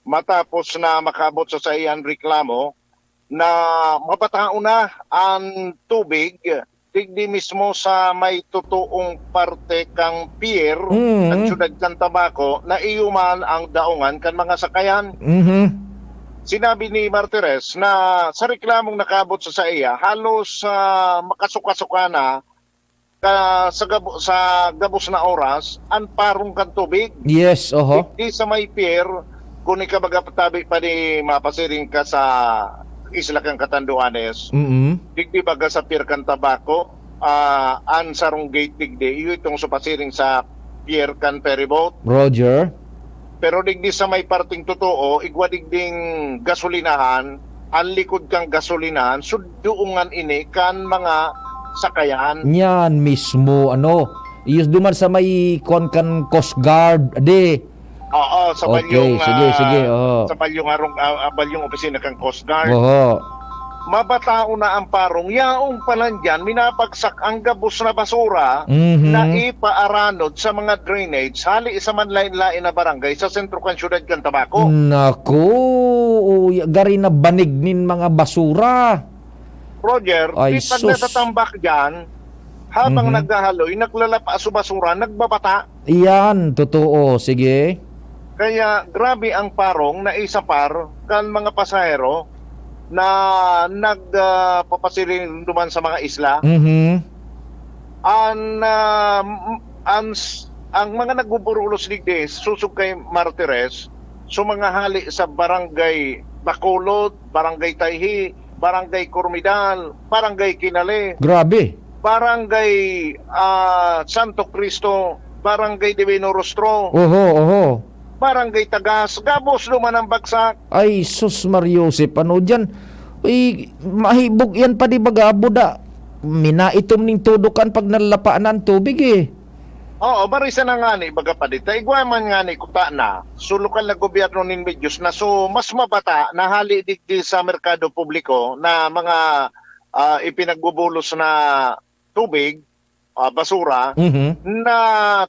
matapos na makabot sa iyan reklamo na mabatao na ang tubig digdi mismo sa may totoong parte kang pier ng siyudad kang Tabaco na iyuman ang daungan kan mga sakayan. Sinabi ni Martires na sa reklamong nakabot sa iya, halos makasuka-suka na sa gabos na oras ang parong kan tubig. Yes, Di sa may pier, kung ikabaga patabi pa ni mapasiring ka sa Isla kang Catanduanes, digdi baga sa pier kan Tabaco, an sarong gate digdi, iyo itong supasiring sa pier kan ferryboat. Roger. Pero digdi sa may parting totoo, igwa digding gasolinahan, ang likod kang gasolinahan, suduungan ini kan mga sakayan. Yan mismo, iyos duman sa may kan Coast Guard, Oo, sa okay, balyong sige. Sa balyong opisina kang Coast Guard. Mabatao na ang parong yaong palan dyan, minapagsak ang gabos na basura na ipaaranod sa mga drainage hali sa manlain-lain na barangay sa sentro kan siyudad kan Tabaco. Naku, gari na banignin mga basura. Roger, Ay, pag sus. natatambak dyan, habang naghahaloy, naglalapa sa basura, nagbabata. Iyan, totoo. Sige. Kaya grabe ang parong na isapar kan mga pasahero na nagpapasiring duman sa mga isla. Ang mga nagbuburulos digdi susug kay Martires, so mga hali sa barangay Bacolod, barangay Tayhi, barangay Cormidal, barangay Kinale. Grabe. Barangay Santo Cristo, barangay Divino Rostro. Barangay Tagas, gabos naman ang bagsak. Ay, sus Mariosep, dyan? Uy, mahibog yan pa di bagabo da. Minaitom ning tudukan pag nalapaan ng tubig Oo, barisa na nga ni, baga pa dito. Igwa man nga ni, kuta na, sulukal na gobyerno nin medyos na so mas mabata na hali digdi sa merkado publiko na mga ipinagbubulos na tubig, basura, na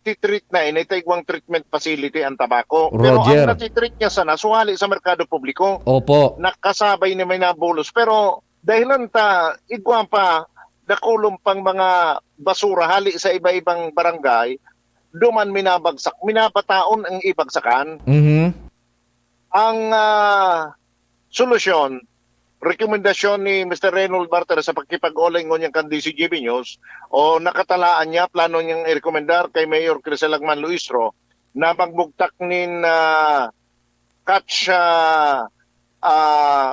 titreat na inaitagwang treatment facility ang Tabaco. Pero Roger. ang natitreat niya sana, suhali sa merkado publiko. Opo. Nakasabay ni may nabulos. Pero dahilan ta, igwa pa, nakulong pang mga basura hali sa iba-ibang barangay, duman minabagsak, minapataon ang ibagsakan. Ang solusyon, rekomendasyon ni Mr. Reynold Martires sa pagkipag-olay ngon kan DCGB News o nakatalaan niya, plano niyang i-rekomendar kay Mayor Criselagman Luistro na magbugtak nin catch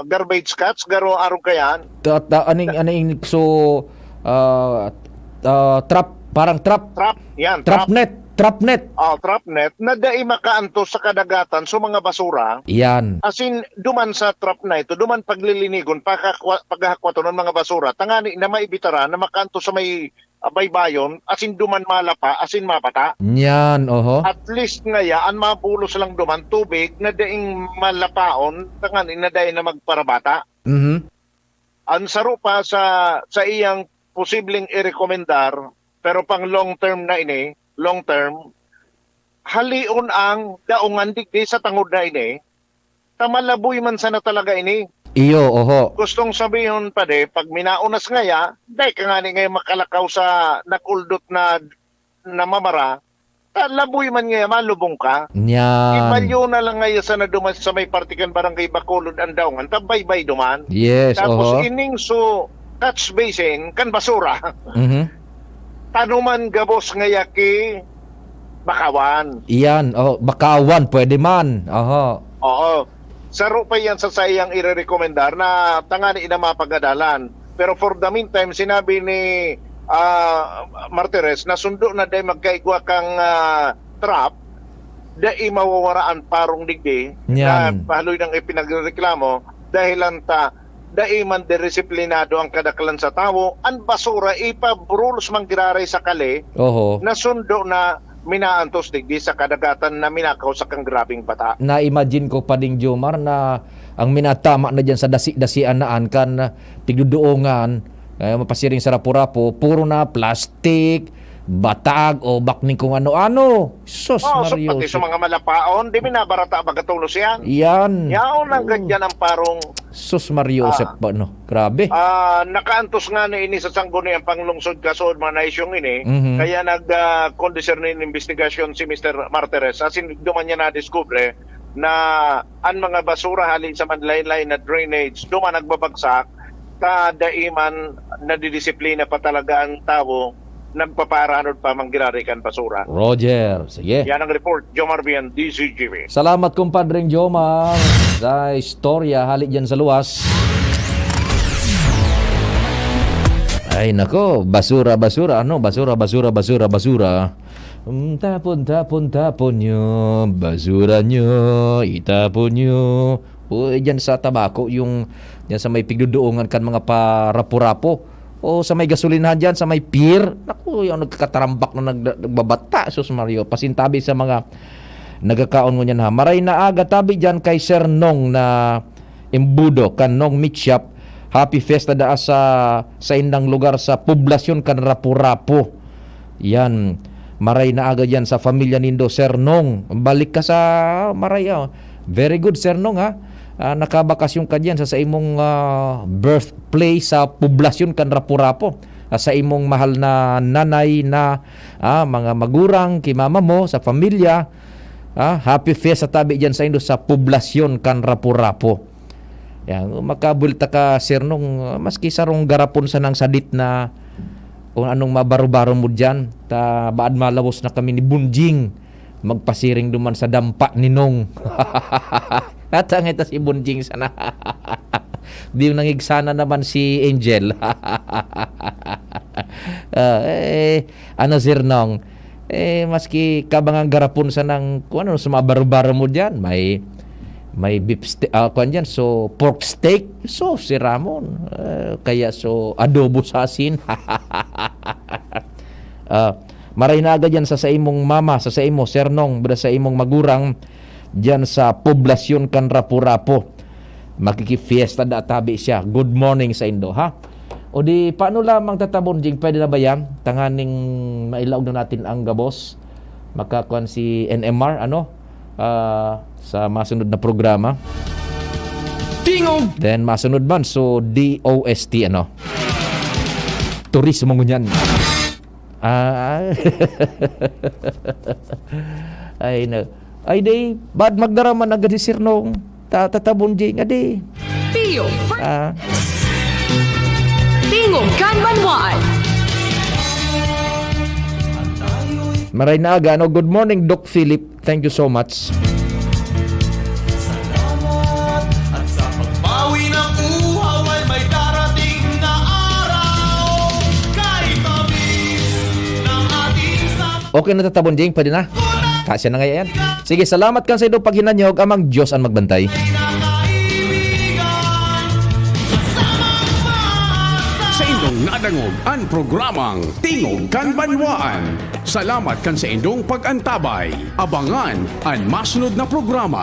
garbage catch garo araw kayan. Aning so trap, parang trap. Yan, trap net. Trap net na dai makaanto sa kadagatan sa mga basura. Yan. Asin duman sa trap na ito, duman paglilinigon, paghahakwato ng mga basura, tangani na maibitara na makaanto sa may baybayon, asin duman malapa, asin mapata. Yan, At least ngayaan mapulos lang duman tubig na daing malapaon, tangani na daing na magparabata. Ang saro pa sa iyang posibleng i-rekomendar, pero pang long term na ini, long term, halion ang daungan digdi sa tangod na ini, tamalaboy man sana talaga ini. Iyo, Gustong sabihin pa de, pag minaunas ngaya, dahil ka nga ni ngayon makalakaw sa nakuldot na mamara, laboy man ngaya, malubong ka. Yan. Ibalyo na lang ngayon sa naduman sa may partikan barangay Bacolod ang daungan, tabaybay duman. Yes, Tapos ining so catch basin, kan basura. Tanuman gabos ngayaki Bakawan. Iyan, Bakawan, pwede man. Oo. Saro pa yan sa sayang i-rekomendar na tangani na mapagadalan. Pero for the meantime, sinabi ni Martires na sundo na day magkaigwa kang trap, day mawawaraan parong digdi na pahaloy ng ipinagreklamo dahilan ta dai man disiplinado ang kadaklan sa tawo, ang basura ipabrulos mang giraray sa kali, na sundo na minaantos digdi sa kadagatan na minakaw sa kang grabing bata. Na-imagine ko pa ding Jomar na ang minatama na dyan sa dasi-dasian naan kan tigduduongan Mapasiring sa rapo-rapo, puro na plastic, batag o bakning kung ano-ano. Sus, Mario. Pati sa mga malapaon, di binabarata bagatulos yan. Yan. Yaon ang ganyan ang parong Sus, Mario, grabe. nakaantos nga na ini sa sangguni ang panglungsod kasood mga naisyong ini. Kaya nag-condition ng investigasyon si Mr. Martires. Asin duman niya na-discover na ang mga basura halin sa manlain-lain na drainage, duman nagbabagsak, kadaiman nadidisiplina pa talaga ang tao, nagpaparanod pa manggirarikan basura. Roger, sige. Yan ang report, Jomar Bian, DZGV. Salamat kumpadreng Jomar sa istorya halit dyan sa luwas. Ay nako, basura. Tapon nyo, basura nyo, itapon nyo. Dyan sa tabako, yung dyan sa may pigduduungan kan mga parapo-rapo. O sa may gasolinahan dyan, sa may pier. Naku, yung nagkatarambak na nagbabata. Sus Mario, pasintabi sa mga nagkakaon mo niyan ha. Maray na aga tabi dyan kay Sir Nong na imbudo kan Nong Meat Shop. Happy Fiesta da sa indang lugar sa poblasyon kan Rapu-Rapu. Yan. Maray na aga dyan sa pamilya nindo Sir Nong. Balik ka sa Maray. Very good Sir Nong ha. Nakabakasyon ka dyan sa imong birthplace sa poblasyon kan Rapu-Rapu. Sa imong mahal na nanay na mga magurang, kimama mo, sa pamilya. Happy Fiesta tabi dyan sa indo sa poblasyon kan Rapu-Rapu. Yan, makabulta ka Sir Nong, maski sarong garapon sa nang sadit na kung anong mabaro-baro mo dyan. Baad malawos na kami ni Bunjing. Magpasiring duman sa dampa ni Nong. At ang ito si Bunjing sana. Di yung nangigsana naman si Angel. Ano Sir Nong? Maski kabangang garapon sa nang kung ano sumabaro-baro mo dyan. May beef steak, dyan, so pork steak. So si Ramon. Kaya so adobo sa asin. Maray na agad dyan sa imong mama, sa imo Sir Nong, sa imong magurang dyan sa poblasyon kan Rapu-Rapu. Makikifiesta da tabi siya. Good morning sa indo ha. O di paano lamang tatabon jing pwede na ba yan? Tanganing mailaog na natin ang gabos. Makakuan si NMR sa masunod na programa. Tingog! Then masunod man so DOST turismo ngunyan. Ay no. Ay day, bad magdaraman agad si Sir Nong. Tatabon jing adi. Pio. Tingog kan banwaan. Maray na aga. Good morning, Doc Philip. Thank you so much. Bawi ng uhaw ay may darating na araw. Kahit mabis ng ating Okay na tatabon jing, pwede na. Kasya na nga yan. Sige, salamat kan sa ito paghinanyog. Amang Diyos ang magbantay. Sa indong nadangog ang programang Tingog kan Banwaan. Salamat kan sa indong pag-antabay. Abangan ang masunod na programa.